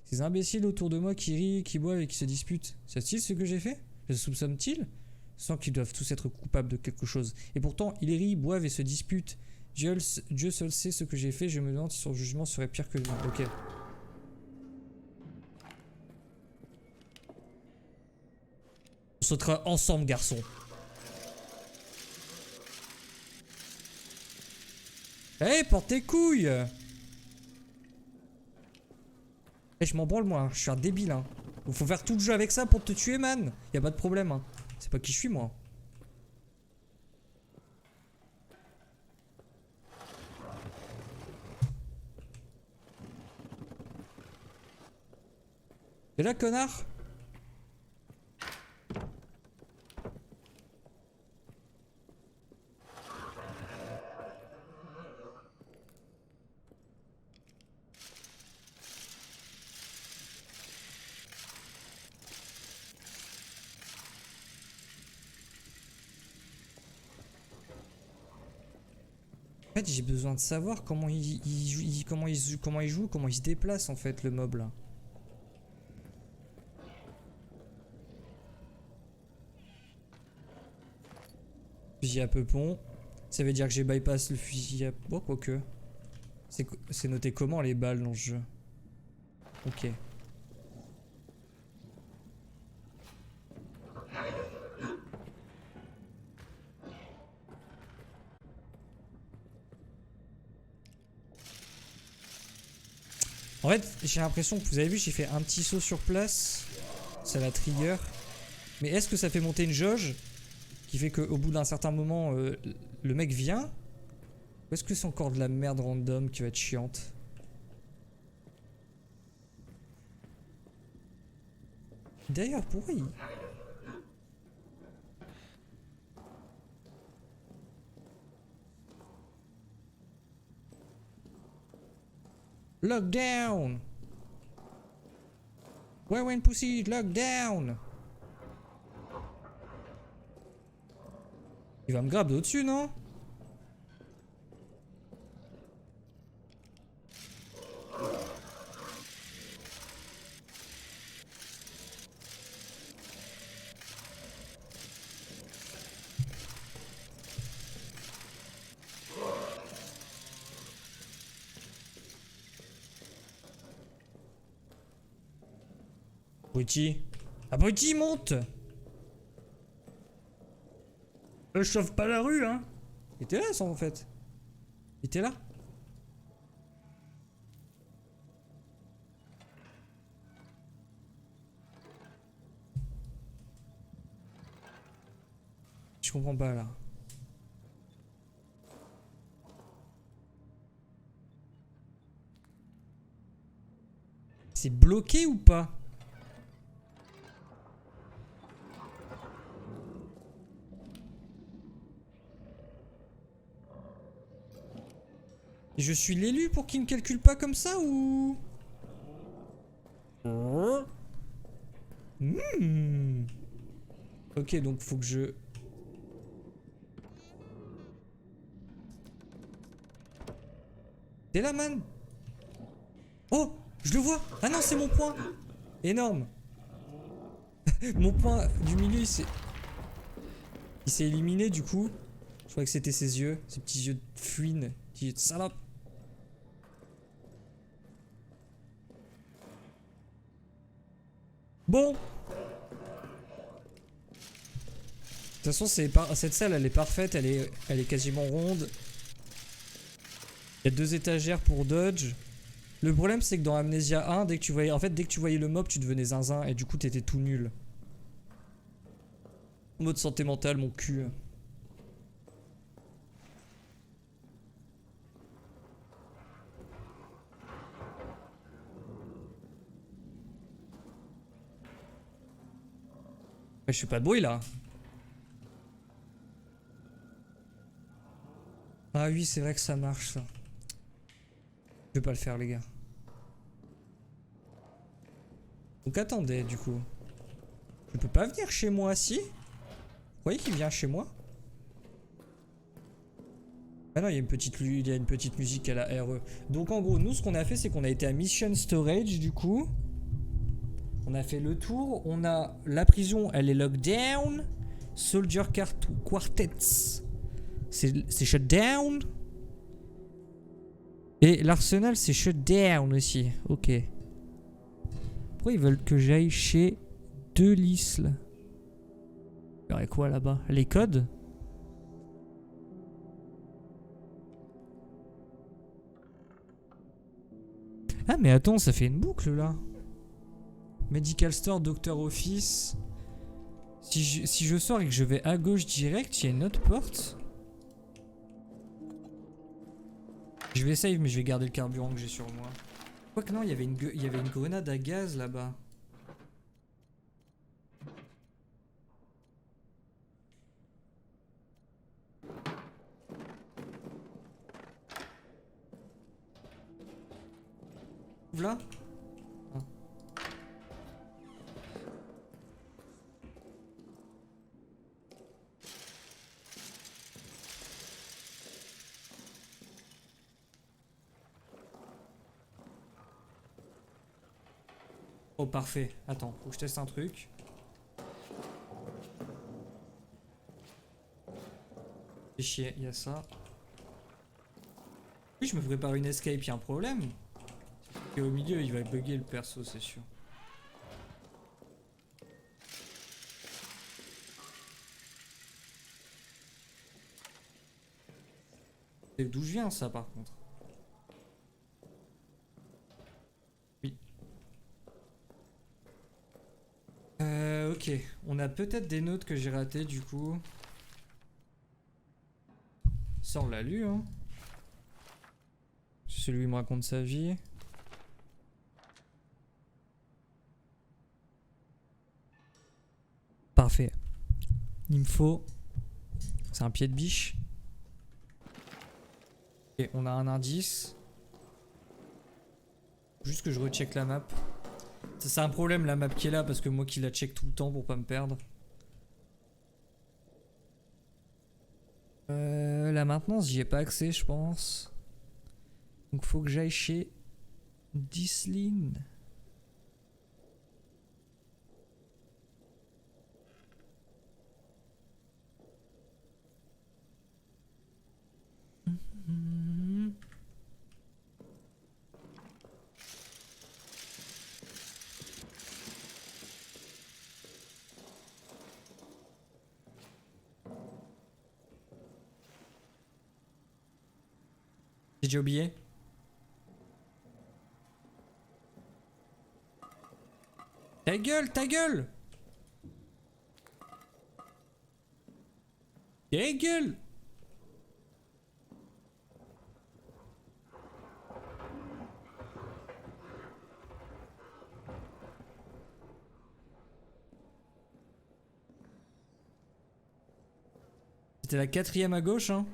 Ces imbéciles autour de moi qui rient, qui boivent et qui se disputent. C'est-il ce que j'ai fait? Le soupçonne-t-il? Sans qu'ils doivent tous être coupables de quelque chose. Et pourtant, ils rient, boivent et se disputent. Dieu seul sait ce que j'ai fait, je me demande si son jugement serait pire que le mien. Ok. On sautera ensemble, garçon. Eh, hey, porte tes couilles! Eh, je m'en branle moi, je suis un débile hein. Faut faire tout le jeu avec ça pour te tuer, man. Y a pas de problème hein. C'est pas qui je suis moi. T'es là, connard? En fait, j'ai besoin de savoir comment comment il joue, comment il se déplace en fait le mob là. Fusil à peupon. Ça veut dire que j'ai bypass le fusil à... Oh, quoique. C'est noté comment les balles dans le jeu? Ok. En fait, j'ai l'impression que vous avez vu, j'ai fait un petit saut sur place. Ça la trigger. Mais est-ce que ça fait monter une jauge qui fait qu'au bout d'un certain moment, le mec vient? Ou est-ce que c'est encore de la merde random qui va être chiante? D'ailleurs, pourquoi il... Lockdown! Where went pussy? Lockdown! Il va me grab au-dessus, non? Abruti. Abruti, monte! Je sauve pas la rue, hein! Il était là, ça, en fait. Il était là. Je comprends pas, là. C'est bloqué ou pas? Je suis l'élu pour qu'il ne calcule pas comme ça ou... Ok, donc faut que je... T'es là, man? Oh, je le vois. Ah non, c'est mon point. Énorme. Mon point du milieu, il s'est éliminé, du coup. Je croyais que c'était ses yeux. Ses petits yeux de fouine. Petits yeux de salope. Bon. De toute façon, cette salle, elle est parfaite. Elle est quasiment ronde. Il y a 2 étagères pour dodge. Le problème, c'est que dans Amnesia 1, dès que tu voyais le mob, tu devenais zinzin et du coup, t'étais tout nul. Mode santé mentale, mon cul. Je fais pas de bruit là. Ah oui, c'est vrai que ça marche ça. Je vais pas le faire, les gars. Donc attendez, du coup. Je peux pas venir chez moi, si? Vous voyez qu'il vient chez moi? Ah non, il y a une petite musique à la RE. Donc en gros, nous, ce qu'on a fait, c'est qu'on a été à Mission Storage, du coup. On a fait le tour. On a... La prison, elle est lockdown. Soldier Quartets. C'est shut down. Et l'arsenal, c'est shut down aussi. Ok. Pourquoi ils veulent que j'aille chez Delisle? Il y aurait quoi là-bas? Les codes? Ah mais attends, ça fait une boucle là. Medical Store, Doctor Office. Si je sors et que je vais à gauche direct, il y a une autre porte. Je vais save mais je vais garder le carburant que j'ai sur moi. Quoique non, il y avait une grenade à gaz là-bas. Là. Ah. Oh parfait. Attends, faut que je teste un truc. Fais chier, il y a ça. Oui, je me prépare une escape, il y a un problème. Et au milieu, il va bugger le perso, c'est sûr. C'est d'où je viens ça par contre. Oui. Ok, on a peut-être des notes que j'ai ratées du coup. Ça on l'a lu hein. Celui me raconte sa vie. Parfait. Il me faut... C'est un pied de biche. Ok, on a un indice. Juste que je recheck la map. C'est un problème la map qui est là parce que moi qui la check tout le temps pour pas me perdre. La maintenance, j'y ai pas accès je pense. Donc faut que j'aille chez Disline. J'ai déjà oublié. Ta gueule, ta gueule! Ta gueule! C'était la 4ème à gauche, hein?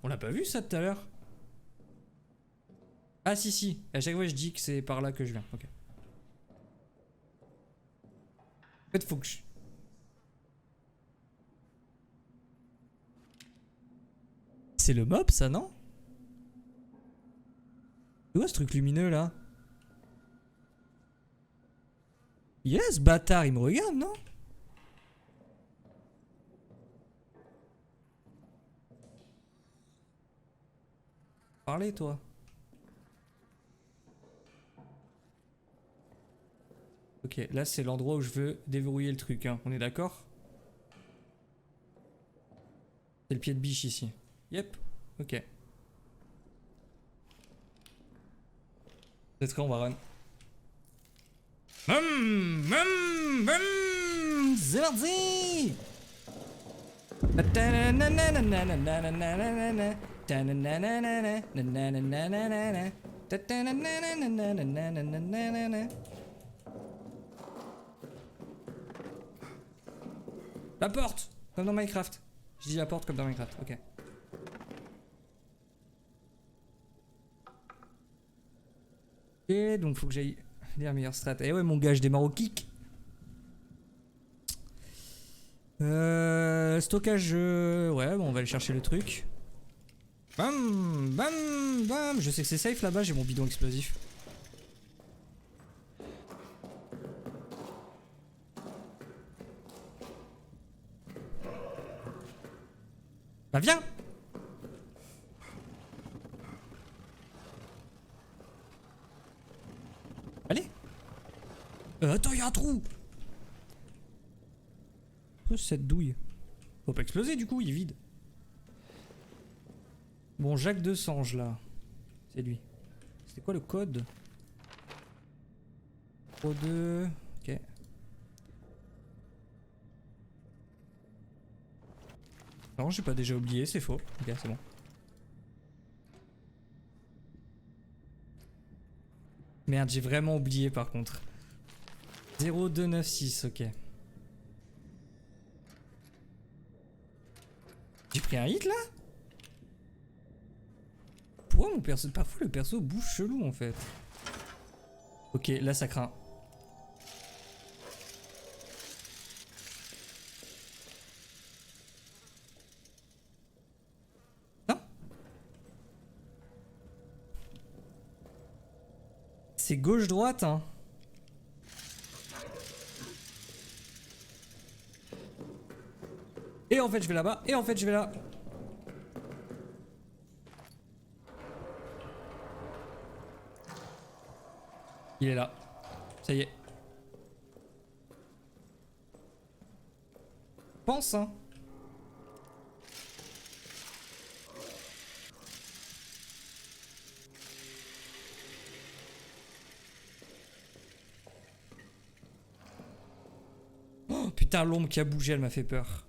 On l'a pas vu ça tout à l'heure? Ah si si, à chaque fois je dis que c'est par là que je viens, ok. En fait faut que je... C'est le mob ça non? C'est quoi ce truc lumineux là? Yes bâtard, il me regarde non? Parlez toi. Ok, là c'est l'endroit où je veux déverrouiller le truc, hein. On est d'accord? C'est le pied de biche ici. Yep, ok. Peut-être qu'on va run. C'est parti! La porte! Comme dans Minecraft. Je dis la porte comme dans Minecraft, ok. Et donc faut que j'aille les meilleures strats. Eh ouais mon gars, je démarre au kick. Stockage... Ouais, bon on va aller chercher le truc. Bam, bam, bam. Je sais que c'est safe là-bas, j'ai mon bidon explosif. Bah viens! Allez! Attends, il y a un trou! Cette douille. Faut pas exploser du coup, il est vide. Bon, Jacques de Sange là. C'est lui. C'était quoi le code? 02. Ok. Non, j'ai pas déjà oublié, c'est faux. Ok, c'est bon. Merde, j'ai vraiment oublié par contre. 0296, ok. J'ai pris un hit là? Pourquoi mon perso... Parfois le perso bouge chelou en fait. Ok, là ça craint. Non? C'est gauche-droite hein. Et en fait je vais là-bas, et en fait je vais là. Il est là. Ça y est. Pense hein. Oh putain, l'ombre qui a bougé, elle m'a fait peur.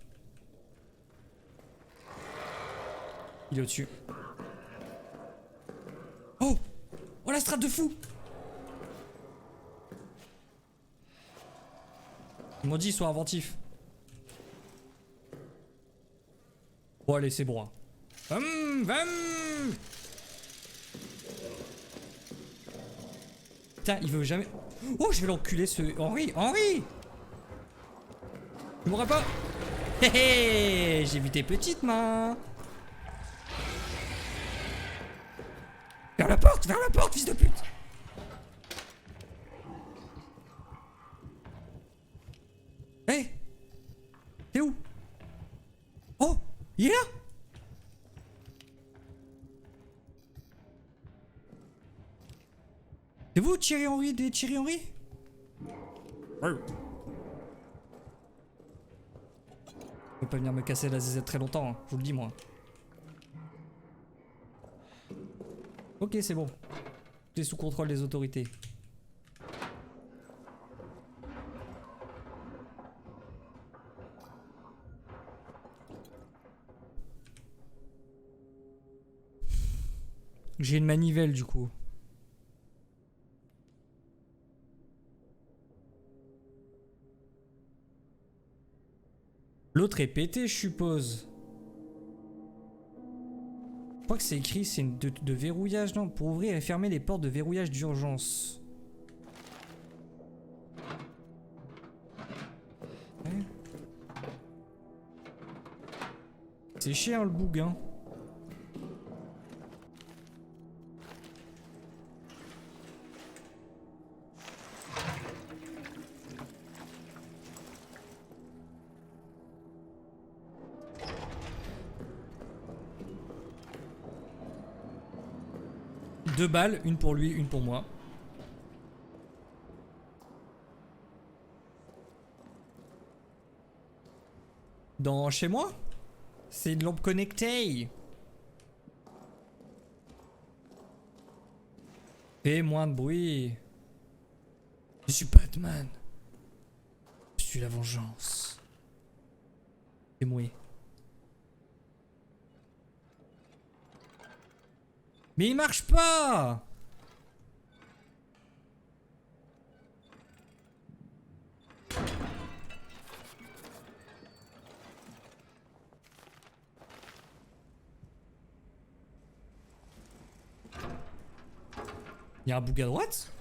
Il est au-dessus. Oh! Oh la strate de fou! Ils m'ont dit, sois inventif. Bon allez, c'est bon. Putain, il veut jamais... Oh, je vais l'enculer ce... Henri! Henri! Tu mourras pas? Hé hé! J'ai vu tes petites mains! Vers la porte, fils de pute! Hé! Hey, t'es où? Oh! Il est là? C'est vous, Thierry Henry, des Thierry Henry? Ouais. Faut pas venir me casser la ZZ très longtemps, hein, je vous le dis moi. Ok, c'est bon. T'es sous contrôle des autorités. J'ai une manivelle du coup. L'autre est pété, je suppose. Je crois que c'est écrit, c'est une de verrouillage, non? Pour ouvrir et fermer les portes de verrouillage d'urgence. Ouais. C'est cher le boug, hein. Deux balles, une pour lui, une pour moi. Dans chez moi? C'est une lampe connectée. Fais moins de bruit. Je suis Batman. Je suis la vengeance. C'est moi. Mais il marche pas! Il y a un bouc à droite?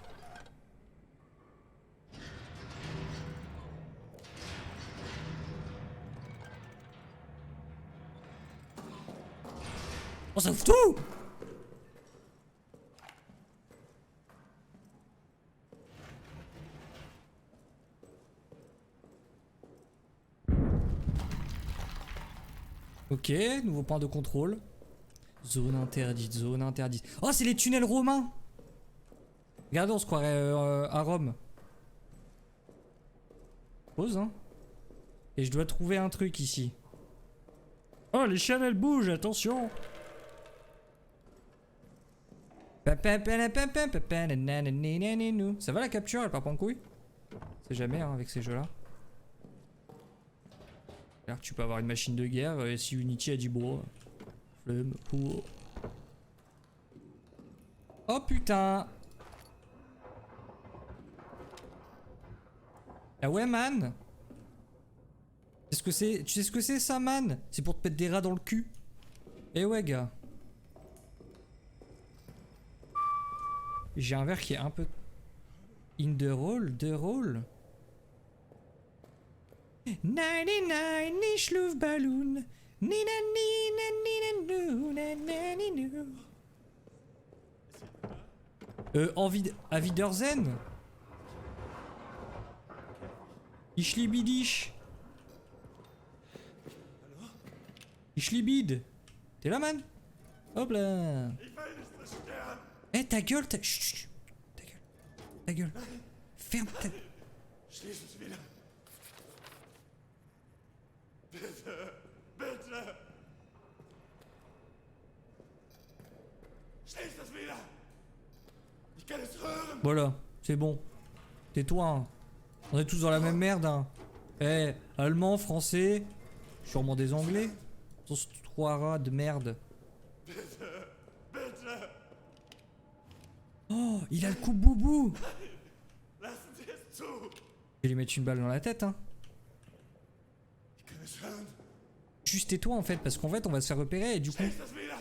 On s'en fout tout! Ok, nouveau point de contrôle. Zone interdite, zone interdite. Oh, c'est les tunnels romains! Regardez, on se croirait à Rome. Pause, hein. Et je dois trouver un truc ici. Oh, les chaînes, elles bougent, attention! Ça va la capture, elle part pas en couille? C'est jamais, hein, avec ces jeux-là. Alors, tu peux avoir une machine de guerre si Unity a dit bon. Flemme. Oh putain! Ah ouais, man! Tu sais ce que c'est? Tu sais ce que c'est ça, man? C'est pour te mettre des rats dans le cul. Eh ouais, gars. J'ai un verre qui est un peu... In the roll, the roll. 99 ich Luftballon. Nina nina nina nina nina. À Wiedersehen. Ich liebe dich. Ich liebe dich. T'es là, man? Hop là. Eh, ta gueule, ta... Chut, chut. Ta gueule. Ta gueule. Ferme ta... Schließ es wieder. Bitte, bitte. Schließ es wieder. Ich kann es hören. Voilà, c'est bon. Tais-toi, hein. On est tous dans la même merde, hein. Eh, allemand, français, sûrement des anglais. Sont ces trois rats de merde. Bitte, bitte. Oh, il a le coup boubou. Lassen Sie es zu. Je vais lui mettre une balle dans la tête, hein. Ich kann es hören. Juste tais-toi, en fait, parce qu'en fait, on va se faire repérer et du coup... Schließ es wieder.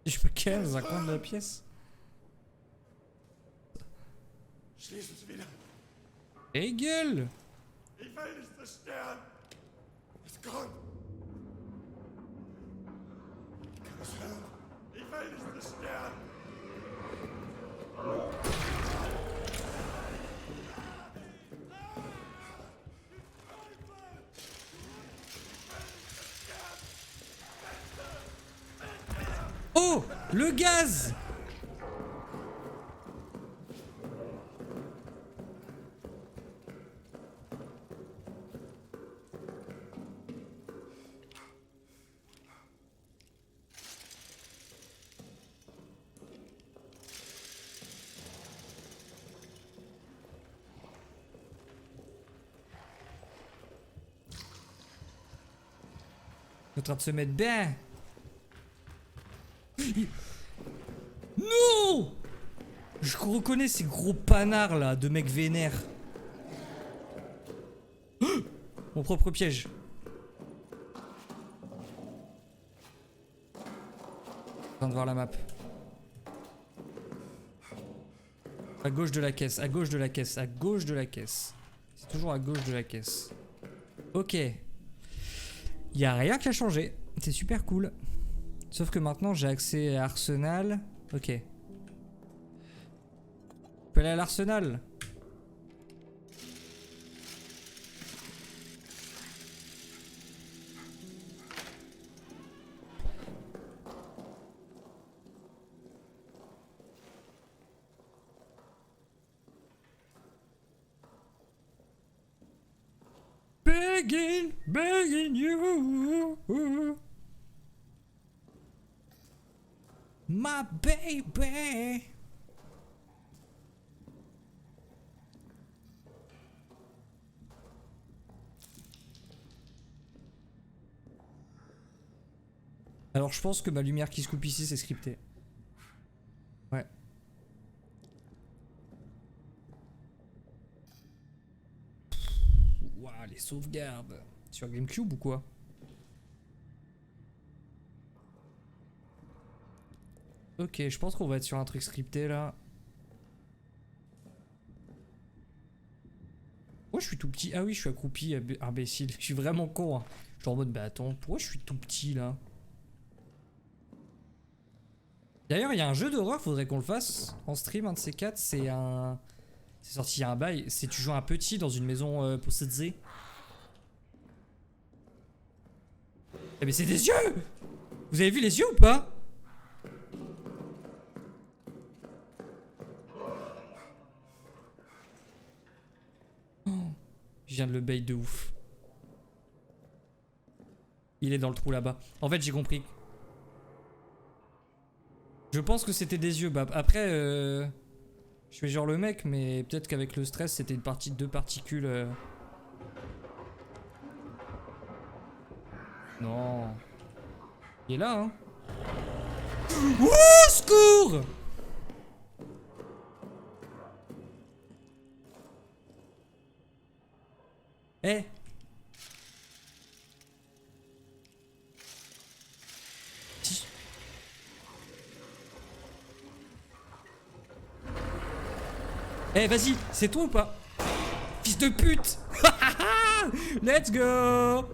Je me calme dans un coin de la pièce. Schließ es wieder. Eh, gueule. Ich will nicht zerstören. Es kommt. Ich kann es hören. Ich will nicht zerstören. Oh, le gaz. Il est en train de se mettre bien. Non! Je reconnais ces gros panards là de mecs vénères. Mon propre piège. Je viens de voir la map. À gauche de la caisse, à gauche de la caisse, à gauche de la caisse. C'est toujours à gauche de la caisse. Ok. Y a rien qui a changé. C'est super cool. Sauf que maintenant j'ai accès à Arsenal. Ok. Je peux aller à l'Arsenal. Begging, begging you. My baby. Alors je pense que ma lumière qui se coupe ici c'est scripté. Ouais. Ouah, les sauvegardes. Sur GameCube ou quoi? Ok, je pense qu'on va être sur un truc scripté là. Pourquoi je suis tout petit? Ah oui, je suis accroupi, imbécile. Je suis vraiment con. Hein. Je suis en mode, bah attends, pourquoi je suis tout petit là? D'ailleurs, il y a un jeu d'horreur, faudrait qu'on le fasse en stream, un de ces quatre. C'est un. C'est sorti il y a un bail. C'est tu joues un petit dans une maison possédée. Eh mais c'est des yeux! Vous avez vu les yeux ou pas? Je viens de le bait de ouf. Il est dans le trou là-bas. En fait, j'ai compris. Je pense que c'était des yeux. Bah, après, je fais genre le mec, mais peut-être qu'avec le stress, c'était une partie de deux particules. Non. Il est là, hein. Ouh, secours! Eh, vas-y, c'est toi ou pas? Fils de pute. Let's go.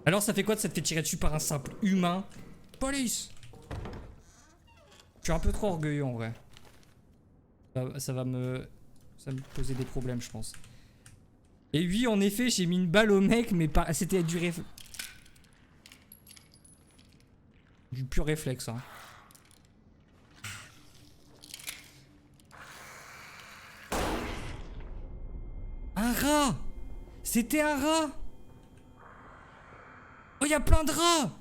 Alors ça fait quoi de s'être fait tirer dessus par un simple humain? Police. Je suis un peu trop orgueilleux en vrai. Ça va me poser des problèmes je pense. Et oui en effet j'ai mis une balle au mec mais pas... C'était du pur réflexe hein. Un rat. C'était un rat. Oh, il y a plein de rats!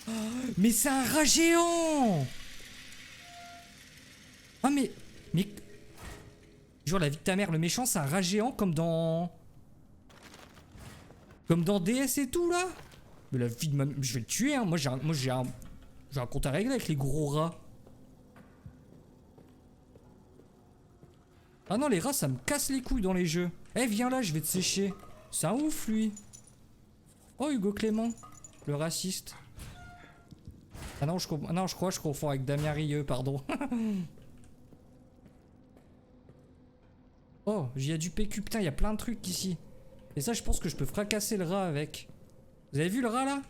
Oh, mais c'est un rat géant! Ah mais... Genre la vie de ta mère, le méchant c'est un rat géant comme dans... Comme dans DS et tout là? Mais la vie de ma... Je vais le tuer hein, moi j'ai un compte à régler avec les gros rats. Ah non les rats ça me casse les couilles dans les jeux. Eh viens là je vais te sécher. C'est un ouf lui. Oh Hugo Clément. Le raciste. Ah non je crois que je confonds avec Damien Rieu pardon. Oh j'y ai du PQ putain il y a plein de trucs ici. Et ça je pense que je peux fracasser le rat avec. Vous avez vu le rat là?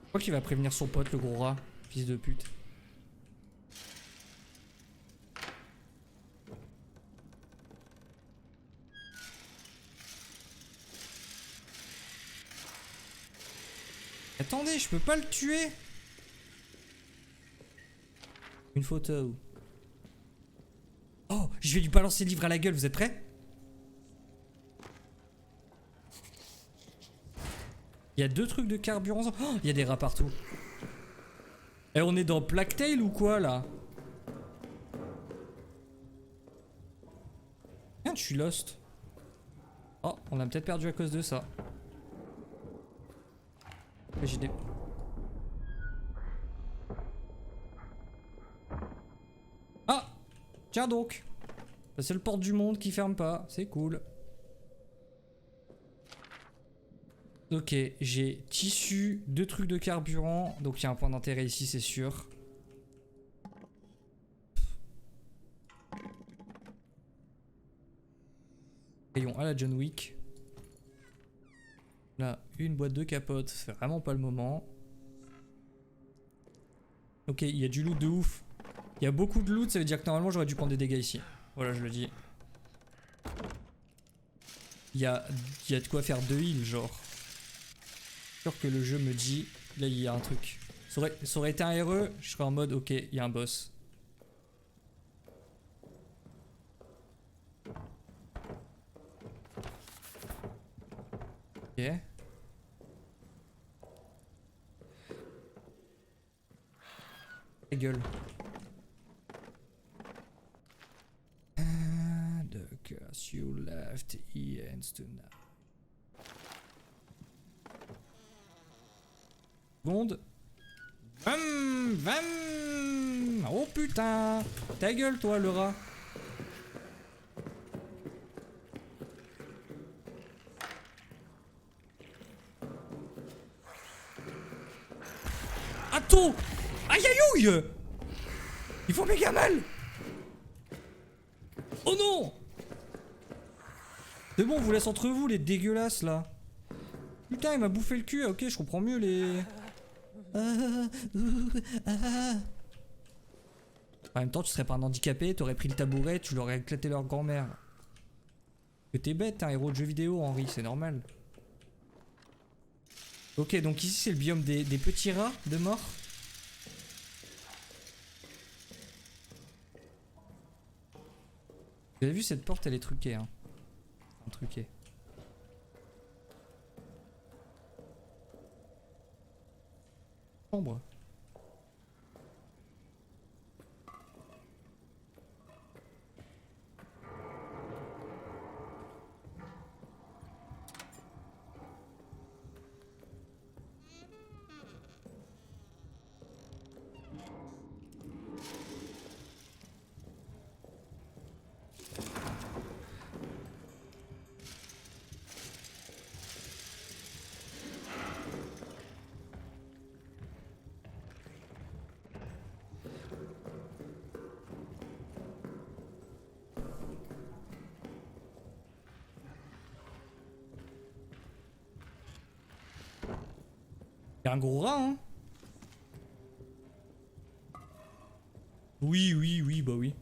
Je crois qu'il va prévenir son pote le gros rat, fils de pute. Attendez, je peux pas le tuer. Une photo. Oh, je vais lui balancer le livre à la gueule, vous êtes prêts? Il y a 2 trucs de carburant. Oh, il y a des rats partout. Et on est dans Plague Tale ou quoi là? Merde, je suis lost. Oh, on a peut-être perdu à cause de ça. J'ai des... Ah! Tiens donc! C'est le porte du monde qui ferme pas, c'est cool. Ok, j'ai tissu, 2 trucs de carburant, donc il y a un point d'intérêt ici c'est sûr. Rayon à la John Wick. Là, une boîte de capote, c'est vraiment pas le moment. Ok, il y a du loot de ouf. Il y a beaucoup de loot, ça veut dire que normalement j'aurais dû prendre des dégâts ici. Voilà, je le dis. Il y a de quoi faire 2 heals, genre. Sûr que le jeu me dit, là il y a un truc. Ça aurait été un RE, je serais en mode ok, il y a un boss. Ok. Ta gueule. The curse you left ends tonight. Seconde. Vam, vam. Oh putain. Ta gueule toi le rat. Attends. Aïe aïe aïe. Ils font méga mal. Oh non. C'est bon, on vous laisse entre vous les dégueulasses là. Putain il m'a bouffé le cul. Ok je comprends mieux les... En même temps, tu serais pas un handicapé, t'aurais pris le tabouret, tu leur aurais éclaté leur grand-mère. Que t'es bête, un héros de jeu vidéo, Henri, c'est normal. Ok, donc ici c'est le biome des petits rats de mort. Vous avez vu cette porte, elle est truquée, hein. Truquée. Chambre. Y'a un gros rat, hein. Oui, oui, oui, bah oui.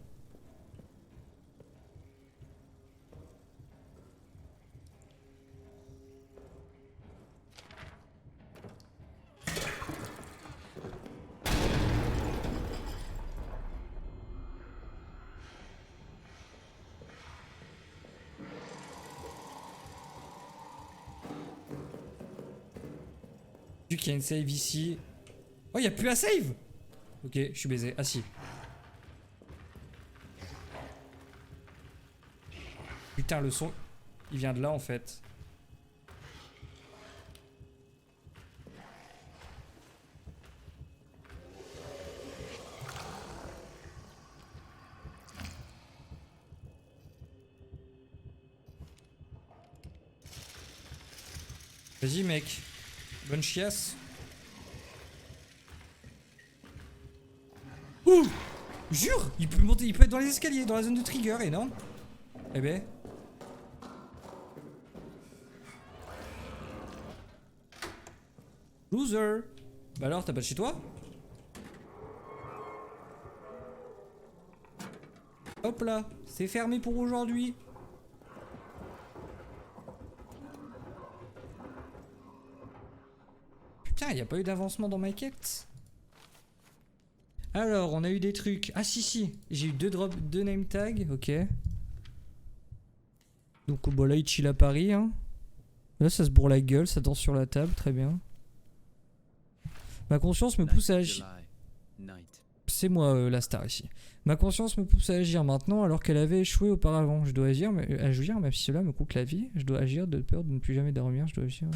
Vu qu'il y a une save ici. Oh, y'a plus la save. Ok, je suis baisé. Ah si. Putain, le son, il vient de là en fait. Vas-y mec. Bonne chiasse. Ouh! Jure! Il peut monter, il peut être dans les escaliers, dans la zone de trigger, et non? Eh ben. Loser! Bah alors, t'as pas de chez toi? Hop là, c'est fermé pour aujourd'hui. Putain, y a pas eu d'avancement dans ma quête. Alors, on a eu des trucs. Ah si si, j'ai eu 2 name tags, ok. Donc bon là il chill à Paris hein. Là ça se bourre la gueule, ça danse sur la table, très bien. Ma conscience me pousse à agir. C'est moi la star ici. Ma conscience me pousse à agir maintenant alors qu'elle avait échoué auparavant. Je dois agir, même si cela me coûte la vie. Je dois agir de peur de ne plus jamais dormir. Je dois agir.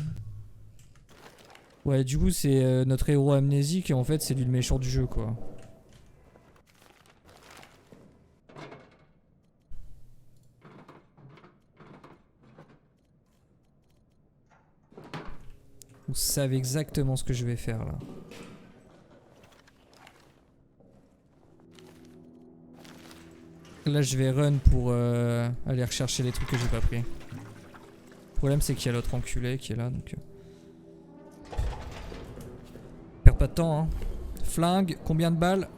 Ouais, du coup c'est notre héros amnésique et en fait c'est lui le méchant du jeu quoi. Vous savez exactement ce que je vais faire là. Là je vais run pour aller rechercher les trucs que j'ai pas pris. Le problème c'est qu'il y a l'autre enculé qui est là donc... Perds pas de temps hein. Flingue, combien de balles?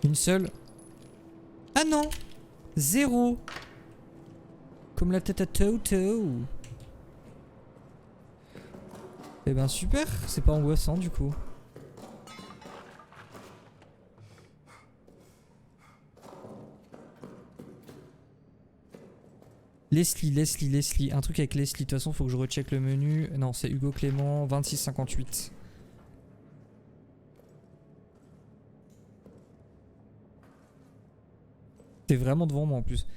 Une seule. Ah non! 0. Comme la tête à Toto. Eh ben super, c'est pas angoissant du coup. Leslie. Un truc avec Leslie. De toute façon, faut que je recheck le menu. Non, c'est Hugo Clément, 2658. C'est vraiment devant moi en plus.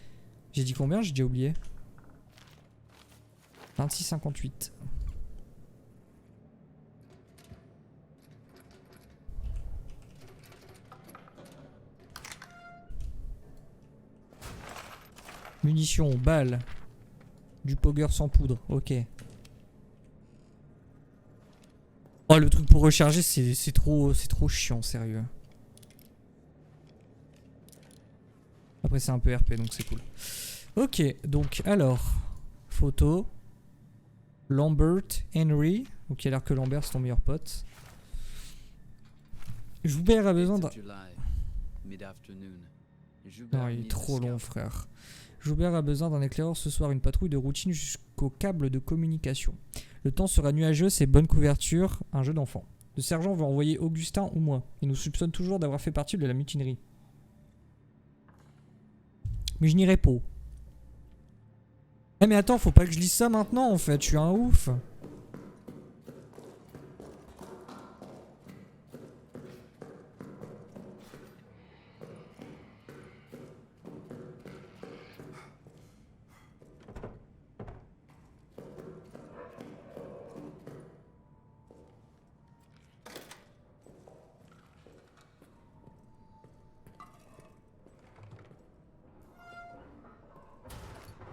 J'ai dit combien? J'ai déjà oublié. 2658. Munitions, balles. Du poker sans poudre, ok. Oh le truc pour recharger c'est trop chiant, sérieux. Après c'est un peu RP donc c'est cool. Ok, donc alors. Photo. Lambert Henry. Donc il a l'air que Lambert c'est ton meilleur pote. Joubert a besoin d'un... Non, il est trop long frère. Joubert a besoin d'un éclaireur ce soir, une patrouille de routine jusqu'au câble de communication. Le temps sera nuageux, c'est bonne couverture, un jeu d'enfant. Le sergent veut envoyer Augustin ou moi. Il nous soupçonne toujours d'avoir fait partie de la mutinerie. Mais je n'irai pas. Eh mais attends, faut pas que je lise ça maintenant en fait, je suis un ouf.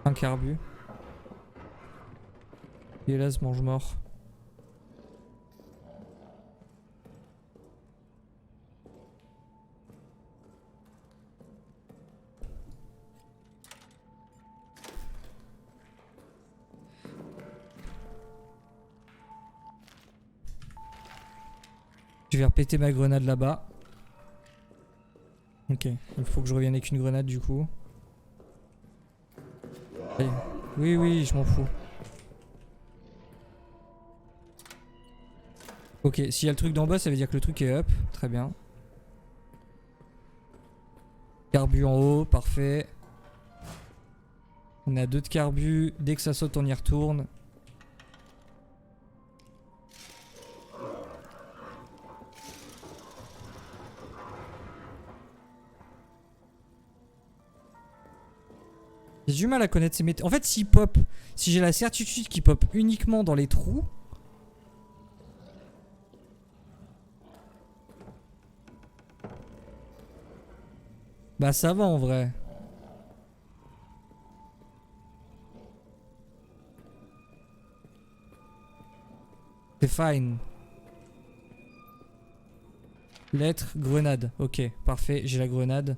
Un carbu. Et là, ce mange mort. Je vais repéter ma grenade là-bas. Ok, il faut que je revienne avec une grenade du coup. Allez. Oui, oui, je m'en fous. Ok, s'il y a le truc d'en bas, ça veut dire que le truc est up. Très bien. Carbu en haut, parfait. On a 2 de carbu. Dès que ça saute, on y retourne. J'ai du mal à connaître ces méthodes. En fait, s'il pop, si j'ai la certitude qu'il pop uniquement dans les trous. Bah ça va en vrai. C'est fine. Lettre, grenade. Ok, parfait, j'ai la grenade.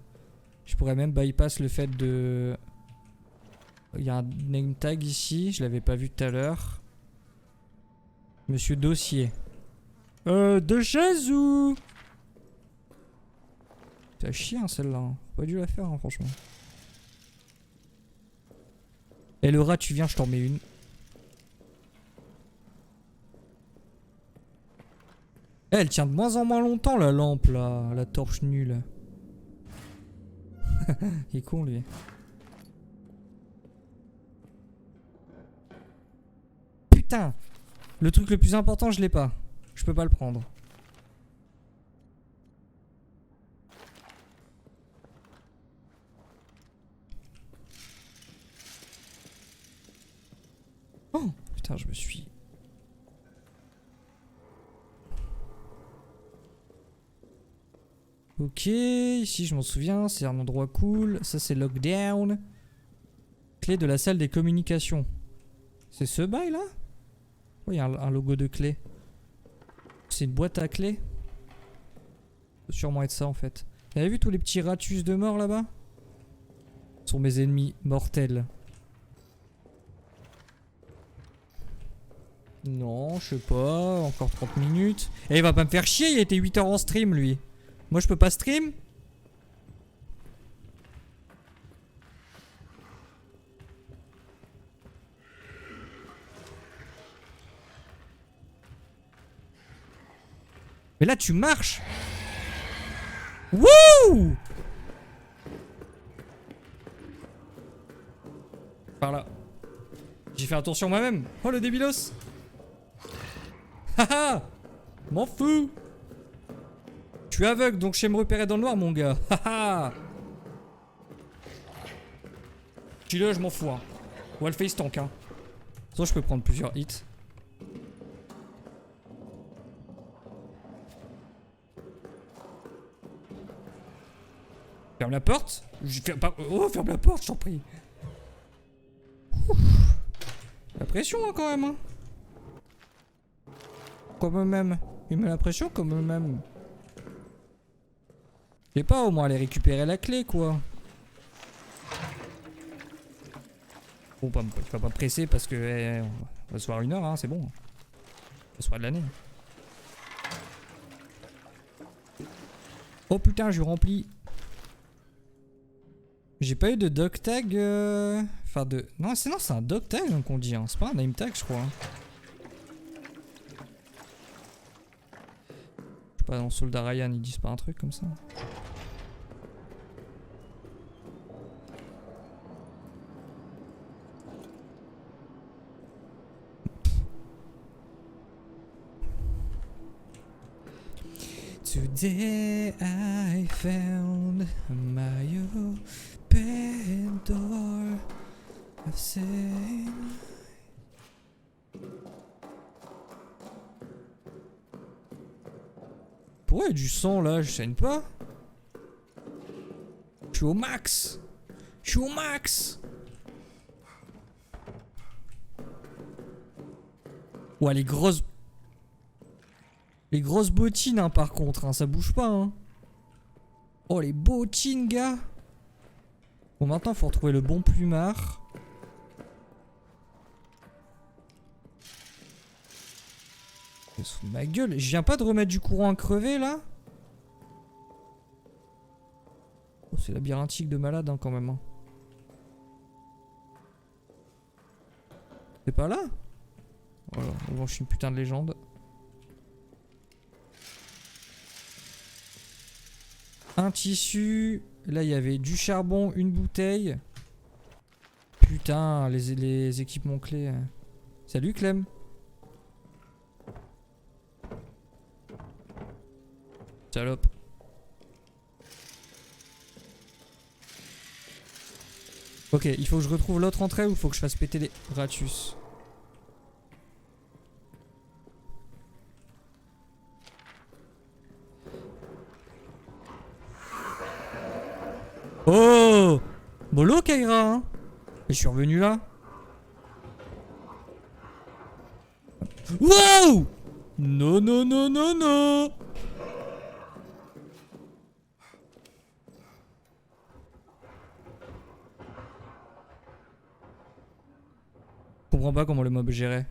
Je pourrais même bypass le fait de... Il y a un name tag ici, je l'avais pas vu tout à l'heure. Monsieur Dossier. De chaise ou... T'as chier hein, celle-là. Hein. Pas dû la faire hein, franchement. Et le rat, tu viens, je t'en mets une. Eh, elle tient de moins en moins longtemps la lampe là, la torche nulle. Il est con lui. Putain, le truc le plus important je l'ai pas. Je peux pas le prendre. Oh putain, je me suis... Ok, ici je m'en souviens, c'est un endroit cool. Ça c'est lockdown. Clé de la salle des communications. C'est ce bail là? Oui, il y a un logo de clé. C'est une boîte à clés. Ça peut sûrement être ça en fait. Vous avez vu tous les petits ratus de mort là-bas? Ce sont mes ennemis mortels. Non, je sais pas, encore 30 minutes. Et il va pas me faire chier, il a été 8 heures en stream lui. Moi je peux pas stream? Mais là tu marches. Wouh! Par là. J'ai fait un tour sur moi-même. Oh le débilos. Haha. M'en fous. Je suis aveugle donc je sais me repérer dans le noir mon gars. Haha. Celui-là je m'en fous hein. Wallface tank hein. Sinon je peux prendre plusieurs hits. Ferme la porte. Oh ferme la porte je t'en prie. Ouf. La pression hein, quand même hein. Comme même. Il met la pression comme même. Je sais pas, au moins aller récupérer la clé quoi. Bon, il va pas me presser parce que on va se voir 1 heure, hein, c'est bon. On va se voir de l'année. Oh putain, je remplis. J'ai pas eu de dog tag. Enfin de. Non, c'est un dog tag hein, qu'on dit. Hein. C'est pas un name tag, je crois. Je sais pas, dans Soldat Ryan, ils disent pas un truc comme ça. Today I found my open door of sin. Pourquoi il y a du sang là? Je saigne pas. Je suis au max. Je suis au max. Ouais, les grosses... Les grosses bottines, hein, par contre, hein, ça bouge pas, hein. Oh, les bottines, gars. Bon, maintenant, faut retrouver le bon plumard. Elle se fout de ma gueule. Je viens pas de remettre du courant à crever là? Oh, c'est labyrinthique de malade hein, quand même. Hein. C'est pas là? Voilà, bon, je suis une putain de légende. Un tissu. Là, il y avait du charbon, une bouteille. Putain, les équipements clés. Salut Clem. Salope. Ok, il faut que je retrouve l'autre entrée ou il faut que je fasse péter les Ratus. Oh! Bolo Kaira hein. Et je suis revenu là. Wow! Non non non non non! Je comprends pas comment le mob gérait.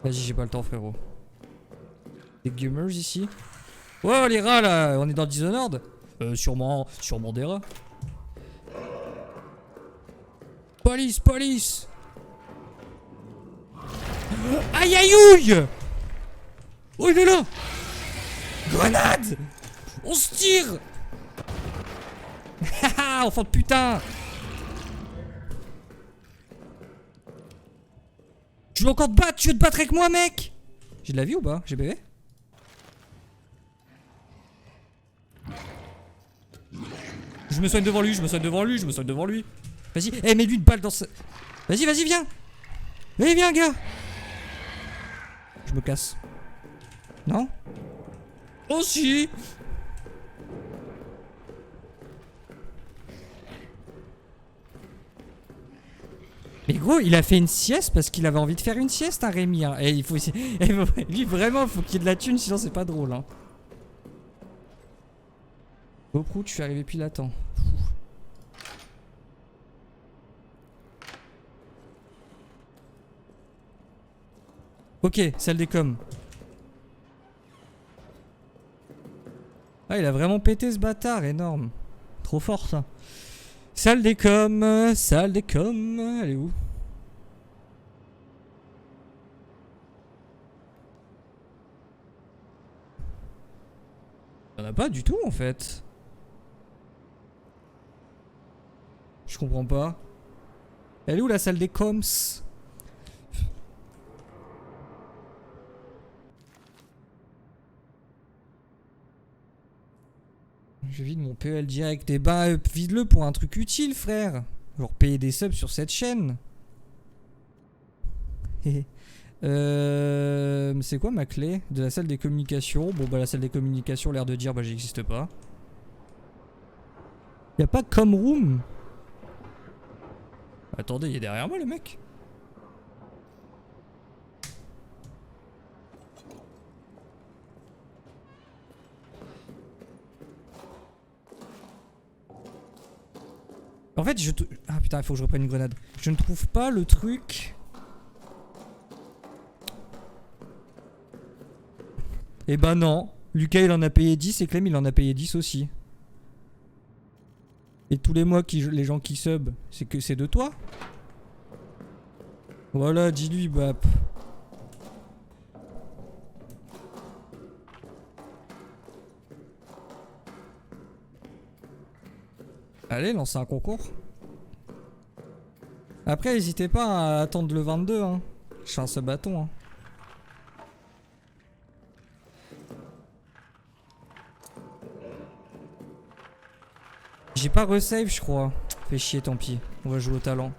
Vas-y, j'ai pas le temps, frérot. Des gamers ici. Oh, les rats là, on est dans Dishonored. Sûrement des rats. Police, police. Aïe aïe ouille. Oh, il est là. Grenade. On se tire. Haha, enfant de putain. Tu veux encore te battre? Tu veux te battre avec moi, mec? J'ai de la vie ou pas? J'ai bébé? Je me soigne devant lui, je me soigne devant lui, je me soigne devant lui. Vas-y, eh, mets-lui une balle dans ce... Vas-y, vas-y, viens. Allez, viens, gars. Je me casse. Non? Oh si. Mais gros, il a fait une sieste parce qu'il avait envie de faire une sieste, hein, Rémi. Hein. Et il faut... lui, vraiment, il faut qu'il y ait de la thune, sinon c'est pas drôle. Hein. GoPro, tu suis arrivé pile à temps. Ok, salle des coms. Ah, il a vraiment pété ce bâtard, énorme. Trop fort ça. Salle des coms, salle des coms. Elle est où? Il y en a pas du tout en fait. Je comprends pas. Elle est où la salle des coms? Je vide mon PL direct. Et bah, vide-le pour un truc utile, frère. Genre payer des subs sur cette chaîne. C'est quoi ma clé de la salle des communications? Bon, bah, la salle des communications, l'air de dire, bah, j'existe pas. Y'a pas comme room? Attendez, il est derrière moi, le mec. En fait, ah putain, il faut que je reprenne une grenade. Je ne trouve pas le truc. Eh ben non. Lucas, il en a payé 10 et Clem, il en a payé 10 aussi. Et tous les mois, les gens qui sub, c'est que c'est de toi? Voilà, dis-lui, Bap. Allez, lancez un concours. Après, n'hésitez pas à attendre le 22. Hein. Je fais un sub bâton. Hein. J'ai pas resave, je crois. Fait chier, tant pis. On va jouer au talent.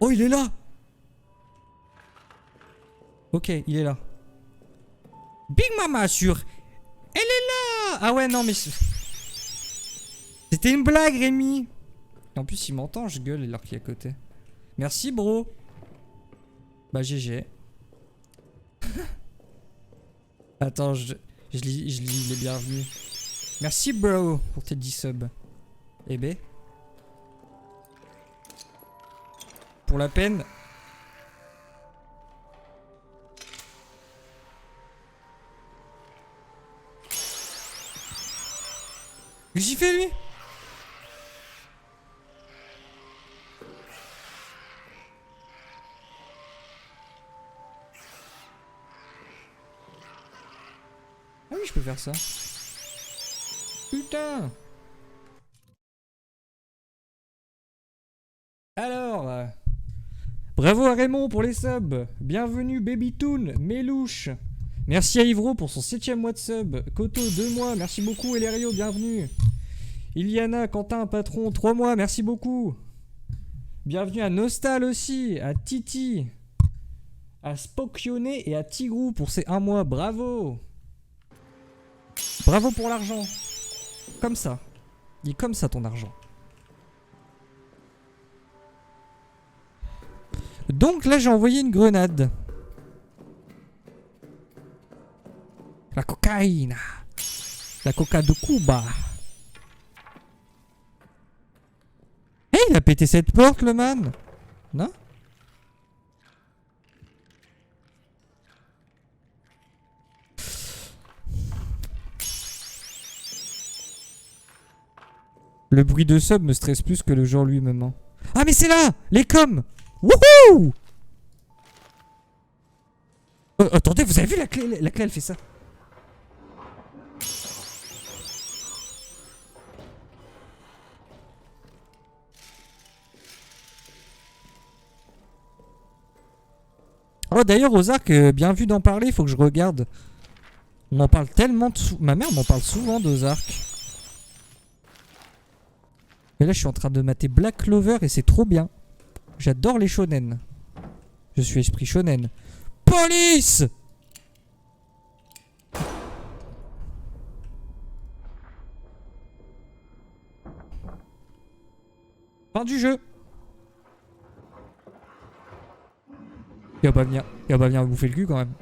Oh, il est là! Ok, il est là. Big Mama sur... Elle est là! Ah ouais, non, mais... C'était une blague, Rémi! Et en plus, il m'entend, je gueule alors qu'il est à côté. Merci, bro. Bah, GG. Attends, je lis les bienvenus. Merci, bro, pour tes 10 subs. Eh ben. pour la peine. Qu'est-ce qu'il fait lui? Ah oui, je peux faire ça. Putain. Alors, bravo à Raymond pour les subs. Bienvenue Babytoon, Melouche. Merci à Ivro pour son 7ème mois de sub. Koto, 2 mois, merci beaucoup. Elerio, bienvenue. Iliana, Quentin, patron, 3 mois, merci beaucoup. Bienvenue à Nostal aussi, à Titi, à Spokioné et à Tigrou pour ces 1 mois. Bravo. Bravo pour l'argent. Comme ça. Il est comme ça ton argent. Donc là j'ai envoyé une grenade. La cocaïne. La coca de Cuba. Eh, il a pété cette porte le man. Non? Le bruit de sub me stresse plus que le genre lui-même. Hein. Ah mais c'est là. Les coms. Wouhou. Attendez, vous avez vu la clé? La clé elle fait ça. Oh d'ailleurs Ozark, bien vu d'en parler, il faut que je regarde. On en parle tellement ma mère m'en parle souvent d'Ozark. Mais là je suis en train de mater Black Clover et c'est trop bien. J'adore les shonen. Je suis esprit shonen. Police! Fin du jeu. Il va pas venir me bouffer le cul quand même.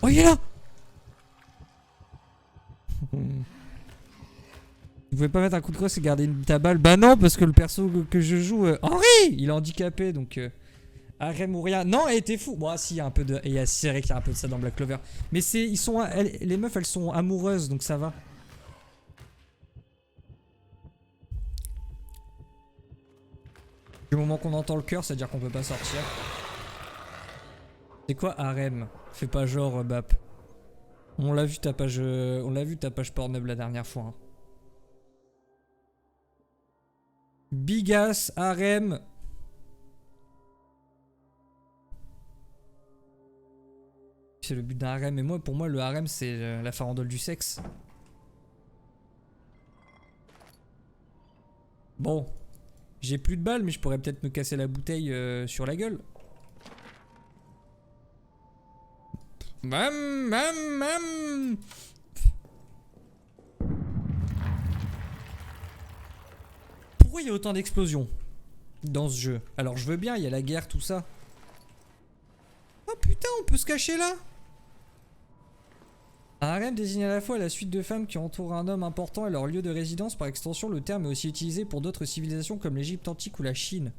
Oh il est là. Vous pouvez pas mettre un coup de crosse et garder ta balle? Bah non, parce que le perso que je joue, Henri, il est handicapé, donc Arrêt ou rien. Non, elle était fou. Bon, si, il y a un peu de... C'est vrai qu'il y a un peu de ça dans Black Clover. Mais c'est... Ils sont... Les meufs, elles sont amoureuses, donc ça va. Du moment qu'on entend le cœur, ça veut dire qu'on peut pas sortir. C'est quoi harem? Fais pas genre, Bap. On l'a vu ta page... On l'a vu ta page Pornhub la dernière fois. Hein. Bigas, harem... C'est le but d'un harem. Et moi, pour moi, le harem, c'est la farandole du sexe. Bon. J'ai plus de balles, mais je pourrais peut-être me casser la bouteille sur la gueule. Mam, mam, mam. Pourquoi il y a autant d'explosions dans ce jeu? Alors, je veux bien, il y a la guerre, tout ça. Oh putain, on peut se cacher là? Un harem désigne à la fois la suite de femmes qui entourent un homme important et leur lieu de résidence. Par extension, le terme est aussi utilisé pour d'autres civilisations comme l'Égypte antique ou la Chine.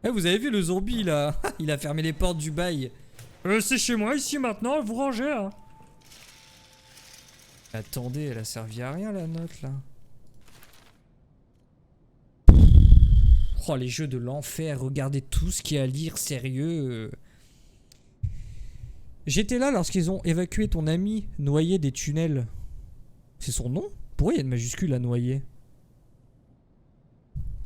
Eh, vous avez vu le zombie là? Il a fermé les portes du bail. C'est chez moi ici maintenant, vous rangez hein. Attendez, elle a servi à rien la note là. Oh, les jeux de l'enfer, regardez tout ce qu'il y a à lire, sérieux. J'étais là lorsqu'ils ont évacué ton ami noyé des tunnels. C'est son nom? Pourquoi il y a une majuscule à noyer?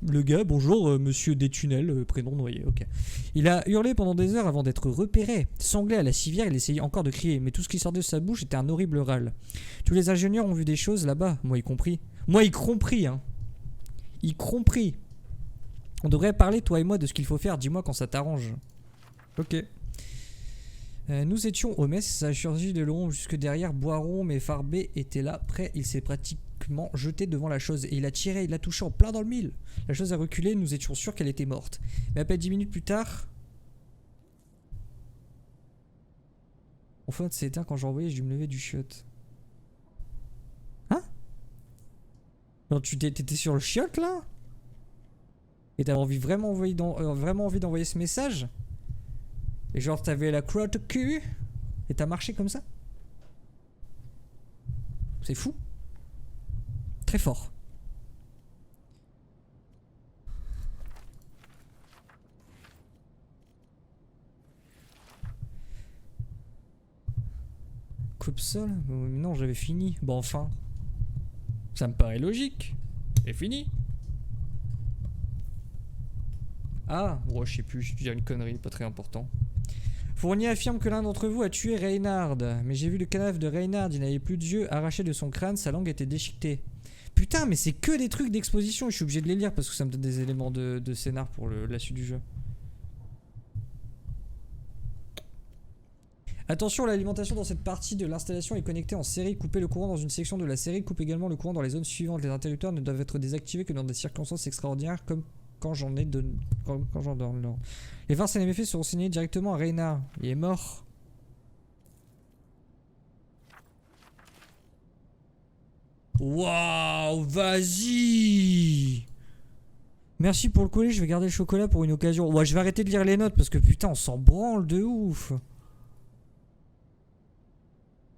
Le gars, bonjour, monsieur des tunnels, prénom noyé, ok. Il a hurlé pendant des heures avant d'être repéré. Sanglé à la civière, il essayait encore de crier, mais tout ce qui sortait de sa bouche était un horrible râle. Tous les ingénieurs ont vu des choses là-bas, moi y compris. Moi y compris, hein. Y compris. On devrait parler, toi et moi, de ce qu'il faut faire. Dis-moi quand ça t'arrange. Ok. Nous étions au mess. Ça a surgi de long jusque derrière Boiron, mais Farbé était là, prêt. Il s'est pratiquement jeté devant la chose. Et il a tiré, il l'a touché en plein dans le mille. La chose a reculé, nous étions sûrs qu'elle était morte. Mais à peine 10 minutes plus tard... Mon phone s'est éteint quand j'ai envoyé, j'ai dû me lever du chiotte. Hein? Non, t'étais sur le chiotte là? Et t'avais envie vraiment envie d'envoyer ce message? Et genre t'avais la crotte au cul? Et t'as marché comme ça? C'est fou. Très fort. Copsol? Non, j'avais fini. Bon, enfin. Ça me paraît logique. C'est fini. Ah, bon, je sais plus, je dis une connerie, pas très important. Fournier affirme que l'un d'entre vous a tué Reynard. Mais j'ai vu le cadavre de Reynard, il n'avait plus d'yeux, arraché de son crâne, sa langue était déchiquetée. Putain, mais c'est que des trucs d'exposition, je suis obligé de les lire parce que ça me donne des éléments de scénar pour la suite du jeu. Attention, l'alimentation dans cette partie de l'installation est connectée en série. Couper le courant dans une section de la série coupe également le courant dans les zones suivantes. Les interrupteurs ne doivent être désactivés que dans des circonstances extraordinaires comme quand j'en donne. Les 20 scènes effets seront signés directement à Reynard. Il est mort. Waouh, vas-y. Merci pour le colis, je vais garder le chocolat pour une occasion. Ouais, je vais arrêter de lire les notes parce que putain, on s'en branle de ouf.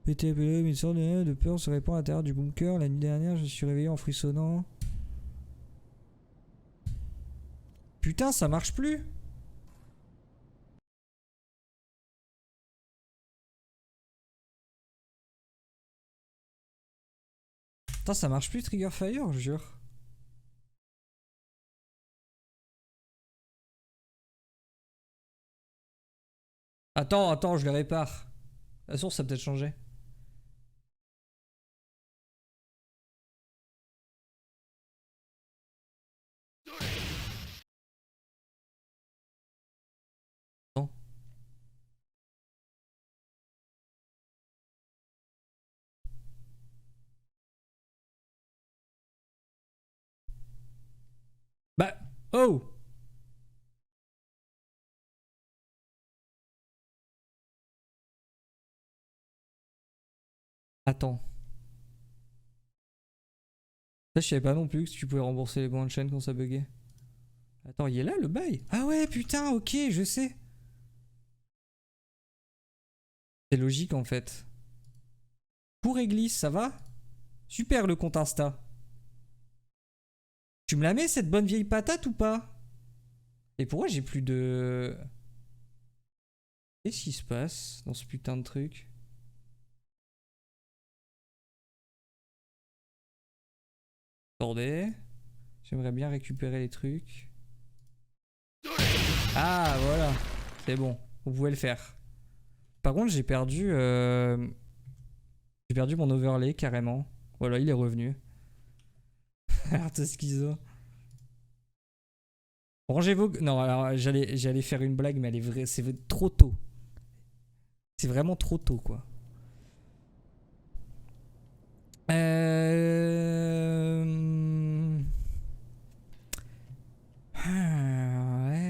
PTPL, une sorte de peur se répand à l'intérieur du bunker. La nuit dernière, je me suis réveillé en frissonnant. Putain, ça marche plus. Putain, ça marche plus Trigger Fire, je jure. Attends, je le répare. La source, ça a peut-être changé. Non. Bah, oh! Attends. Ça, je savais pas non plus que tu pouvais rembourser les bancs de chaîne quand ça buguait. Attends, il est là le bail? Ah ouais, putain, ok, je sais. C'est logique en fait. Pour église, ça va? Super le compte Insta. Tu me la mets cette bonne vieille patate ou pas? Et pourquoi j'ai plus de... Qu'est-ce qui se passe dans ce putain de truc? Attendez. J'aimerais bien récupérer les trucs. Ah voilà. C'est bon. Vous pouvez le faire. Par contre j'ai perdu... J'ai perdu mon overlay carrément. Voilà, il est revenu. Arte schizo. Rangez vos... Non, alors j'allais faire une blague, mais elle est vraie. C'est trop tôt. C'est vraiment trop tôt, quoi. Ouais,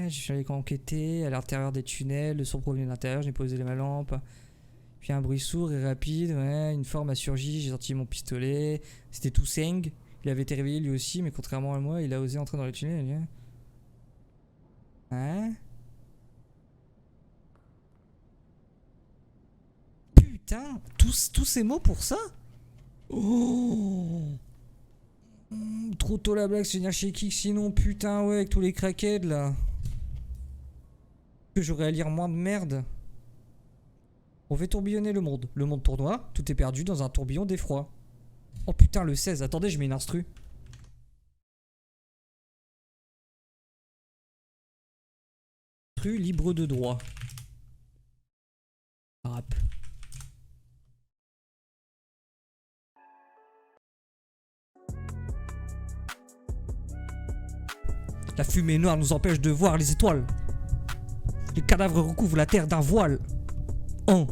je suis allé enquêter à l'intérieur des tunnels. Le son provenait de l'intérieur. J'ai posé ma lampe. Puis un bruit sourd et rapide. Ouais, une forme a surgi. J'ai sorti mon pistolet. C'était tout Seng. Il avait été réveillé lui aussi, mais contrairement à moi, il a osé entrer dans les tunnels. Hein? Putain, tous ces mots pour ça? Oh, trop tôt la blague, c'est venir chez Kik sinon, putain, ouais, avec tous les crackheads là. Que j'aurais à lire moins de merde. On fait tourbillonner le monde. Le monde tournoie, tout est perdu dans un tourbillon d'effroi. Oh putain, le 16, attendez, je mets une instru. Instru libre de droit. Rap. La fumée noire nous empêche de voir les étoiles. Les cadavres recouvrent la terre d'un voile. On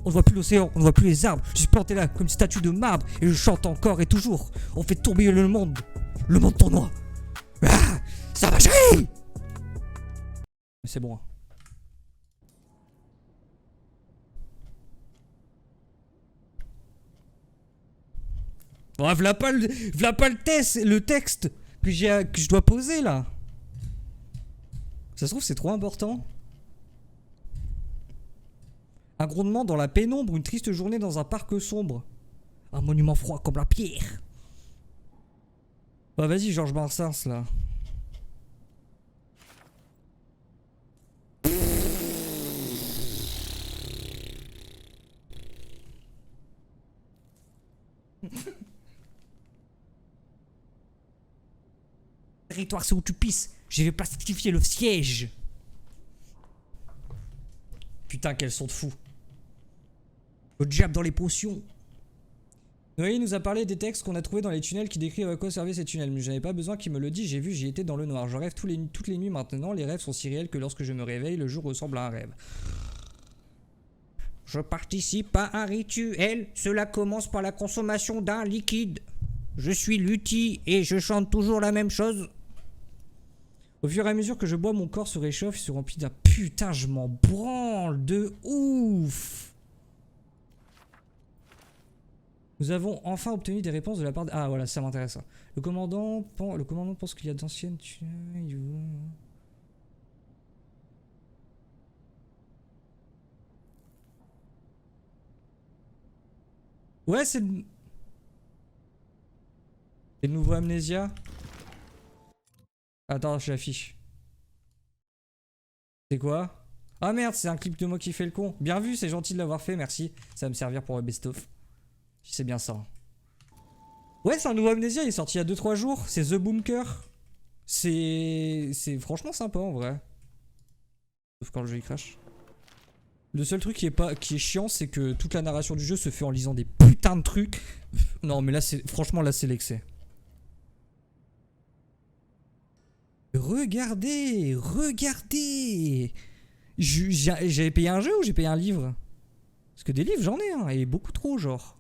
ne voit plus l'océan, on ne voit plus les arbres. Je suis planté là comme une statue de marbre et je chante encore et toujours. On fait tourbillonner le monde. Le monde tournoie. Ah, ça va chier. C'est bon. Bon, v'là pas le texte que je dois poser là. Ça se trouve, c'est trop important. Un grondement dans la pénombre, une triste journée dans un parc sombre. Un monument froid comme la pierre. Bah vas-y, Georges Brassens là. Territoire, c'est où tu pisses. Je vais plastifier le siège. Putain, quels sont de fous. Le diable dans les potions. Noé nous a parlé des textes qu'on a trouvés dans les tunnels qui décrivent à quoi servaient ces tunnels. Mais j'avais pas besoin qu'il me le dise, j'ai vu, j'y étais dans le noir. Je rêve toutes les nuits maintenant. Les rêves sont si réels que lorsque je me réveille, le jour ressemble à un rêve. Je participe à un rituel. Cela commence par la consommation d'un liquide. Je suis Lutti et je chante toujours la même chose. Au fur et à mesure que je bois, mon corps se réchauffe et se remplit d'un putain, je m'en branle de ouf. Nous avons enfin obtenu des réponses de la part de... Ah voilà, ça m'intéresse. Le commandant pense qu'il y a d'anciennes... Ouais, c'est le nouveau Amnesia. Attends, je l'affiche. C'est quoi? Ah merde, c'est un clip de moi qui fait le con. Bien vu, c'est gentil de l'avoir fait, merci. Ça va me servir pour le best-of. Si c'est bien ça. Ouais, c'est un nouveau Amnesia, il est sorti il y a 2-3 jours. C'est The Bunker. C'est franchement sympa en vrai. Sauf quand le jeu il crash. Le seul truc qui est chiant, c'est que toute la narration du jeu se fait en lisant des putains de trucs. Non, mais là, franchement, là, c'est l'excès. Regardez, regardez. J'avais payé un jeu ou j'ai payé un livre? Parce que des livres, j'en ai un, et beaucoup trop, genre.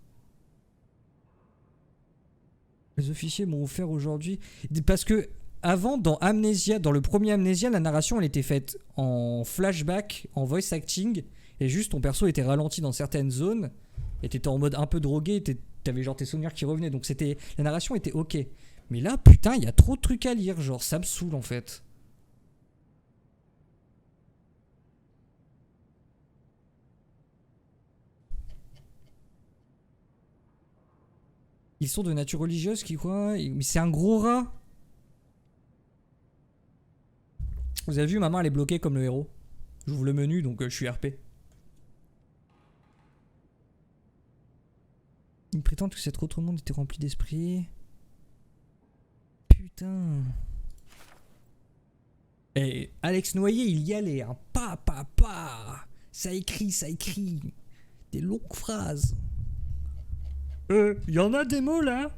Les officiers m'ont offert aujourd'hui... Parce que, avant, dans Amnesia, dans le premier Amnesia, la narration, elle était faite en flashback, en voice acting, et juste ton perso était ralenti dans certaines zones, et t'étais en mode un peu drogué, et t'avais genre tes souvenirs qui revenaient, donc c'était... La narration était ok. Mais là, putain, il y a trop de trucs à lire, genre, ça me saoule, en fait. Ils sont de nature religieuse, qui quoi? Mais c'est un gros rat. Vous avez vu, ma main, elle est bloquée comme le héros. J'ouvre le menu, donc je suis RP. Ils prétendent que cet autre monde était rempli d'esprit. Putain. Et Alex Noyer, il y allait, hein. Pa. Ça écrit. Des longues phrases. Y en a des mots là?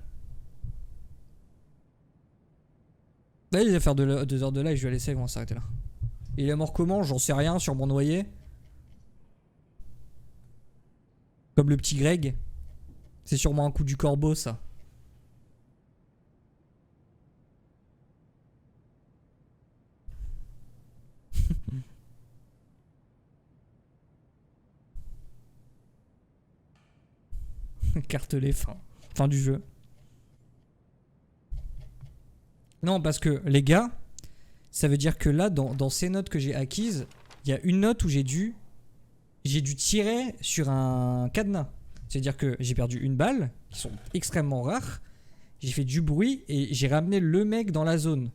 Là, il va faire 2 heures de live, je vais laisser, on va s'arrêter là. Il est mort comment? J'en sais rien, sur mon noyer. Comme le petit Greg. C'est sûrement un coup du corbeau, ça. Cartelé, fin du jeu. Non, parce que, les gars, ça veut dire que là, dans ces notes que j'ai acquises, il y a une note où j'ai dû tirer sur un cadenas. C'est-à-dire que j'ai perdu une balle, qui sont extrêmement rares. J'ai fait du bruit et j'ai ramené le mec dans la zone.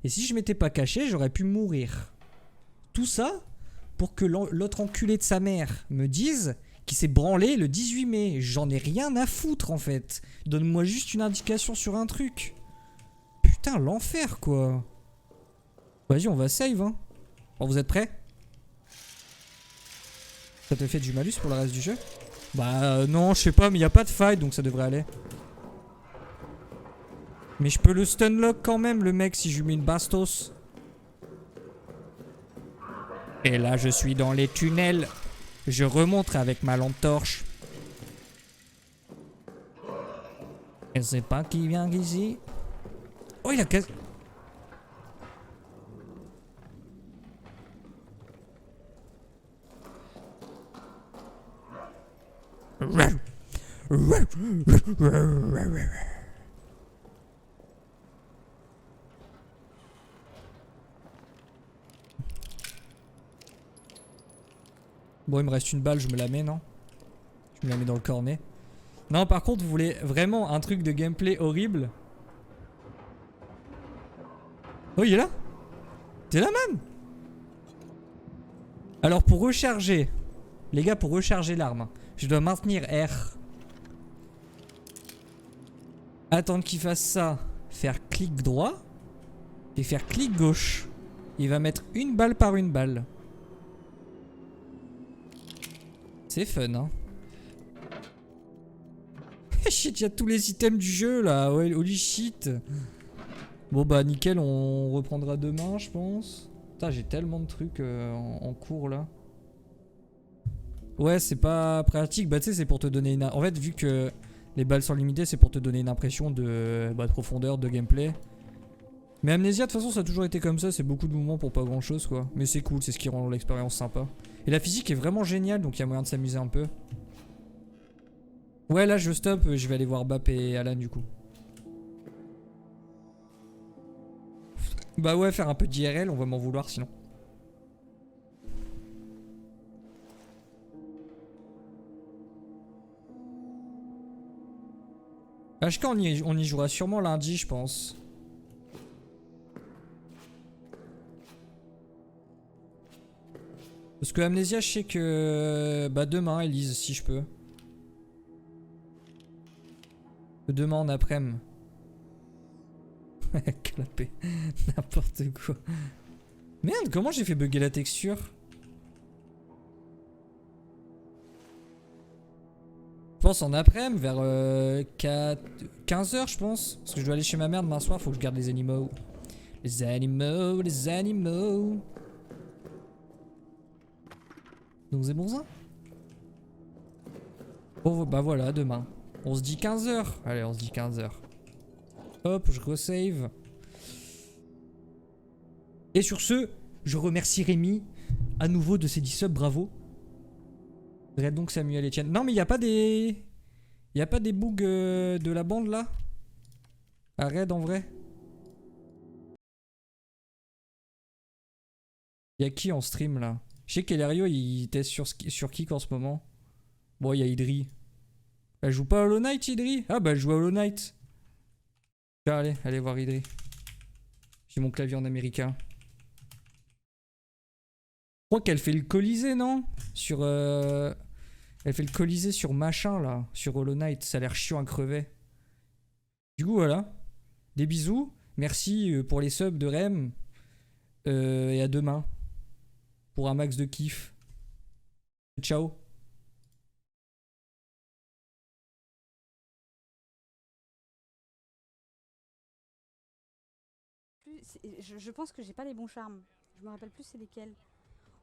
Et si je m'étais pas caché, j'aurais pu mourir. Tout ça pour que l'autre enculé de sa mère me dise qu'il s'est branlé le 18 mai. J'en ai rien à foutre en fait. Donne-moi juste une indication sur un truc. Putain, l'enfer quoi. Vas-y, on va save hein. Bon, vous êtes prêts? Ça te fait du malus pour le reste du jeu? Bah non, je sais pas, mais y a pas de fight donc ça devrait aller. Mais je peux le stunlock quand même le mec si je lui mets une bastos. Et là je suis dans les tunnels. Je remonte avec ma lampe torche. Je sais pas qui vient ici. Oh il a cassé. Bon, il me reste une balle, je me la mets, non? Je me la mets dans le cornet. Non, par contre, vous voulez vraiment un truc de gameplay horrible? Oh, il est là? T'es là, man? Alors, pour recharger, les gars, pour recharger l'arme, je dois maintenir R. Attendre qu'il fasse ça. Faire clic droit. Et faire clic gauche. Il va mettre une balle par une balle. C'est fun, hein. Shit, il y a tous les items du jeu là. Ouais, holy shit. Bon bah nickel, on reprendra demain, je pense. Putain, j'ai tellement de trucs en cours là. Ouais, c'est pas pratique. Bah tu sais, c'est pour te donner une... En fait, vu que les balles sont limitées, c'est pour te donner une impression de profondeur, de gameplay. Mais Amnesia, de toute façon, ça a toujours été comme ça. C'est beaucoup de mouvements pour pas grand chose, quoi. Mais c'est cool, c'est ce qui rend l'expérience sympa. Et la physique est vraiment géniale, donc il y a moyen de s'amuser un peu. Ouais, là, je stoppe. Je vais aller voir Bap et Alan, du coup. Bah ouais, faire un peu d'IRL, on va m'en vouloir sinon. HK, on y jouera sûrement lundi, je pense. Parce que Amnesia, je sais que... Bah demain, Elise, si je peux. Demain en après-midi. Clapé. N'importe quoi. Merde, comment j'ai fait bugger la texture? Je pense en après-midi, vers 15h, je pense. Parce que je dois aller chez ma mère demain soir, faut que je garde les animaux. Les animaux, les animaux. Donc c'est bon ça? Oh bah voilà, demain. On se dit 15h. Allez, on se dit 15h. Hop, je resave. Et sur ce, je remercie Rémi à nouveau de ses 10 subs, bravo. Red donc Samuel Etienne. Non mais il n'y a pas des... Il a pas des bugs de la bande là? À Red en vrai? Il y a qui en stream là? Je sais qu'Elerio il teste sur Kick en ce moment. Bon, il y a Idri. Elle joue pas à Hollow Knight, Idri? Ah bah elle joue à Hollow Knight. Tiens, allez voir Idri. J'ai mon clavier en américain. Je crois qu'elle fait le Colisée, non? Sur... Elle fait le Colisée sur machin là. Sur Hollow Knight. Ça a l'air chiant à crever. Du coup, voilà. Des bisous. Merci pour les subs de Rem. Et à demain. Pour un max de kiff. Ciao. Je pense que j'ai pas les bons charmes. Je me rappelle plus c'est lesquels.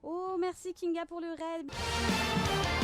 Oh, merci Kinga pour le raid.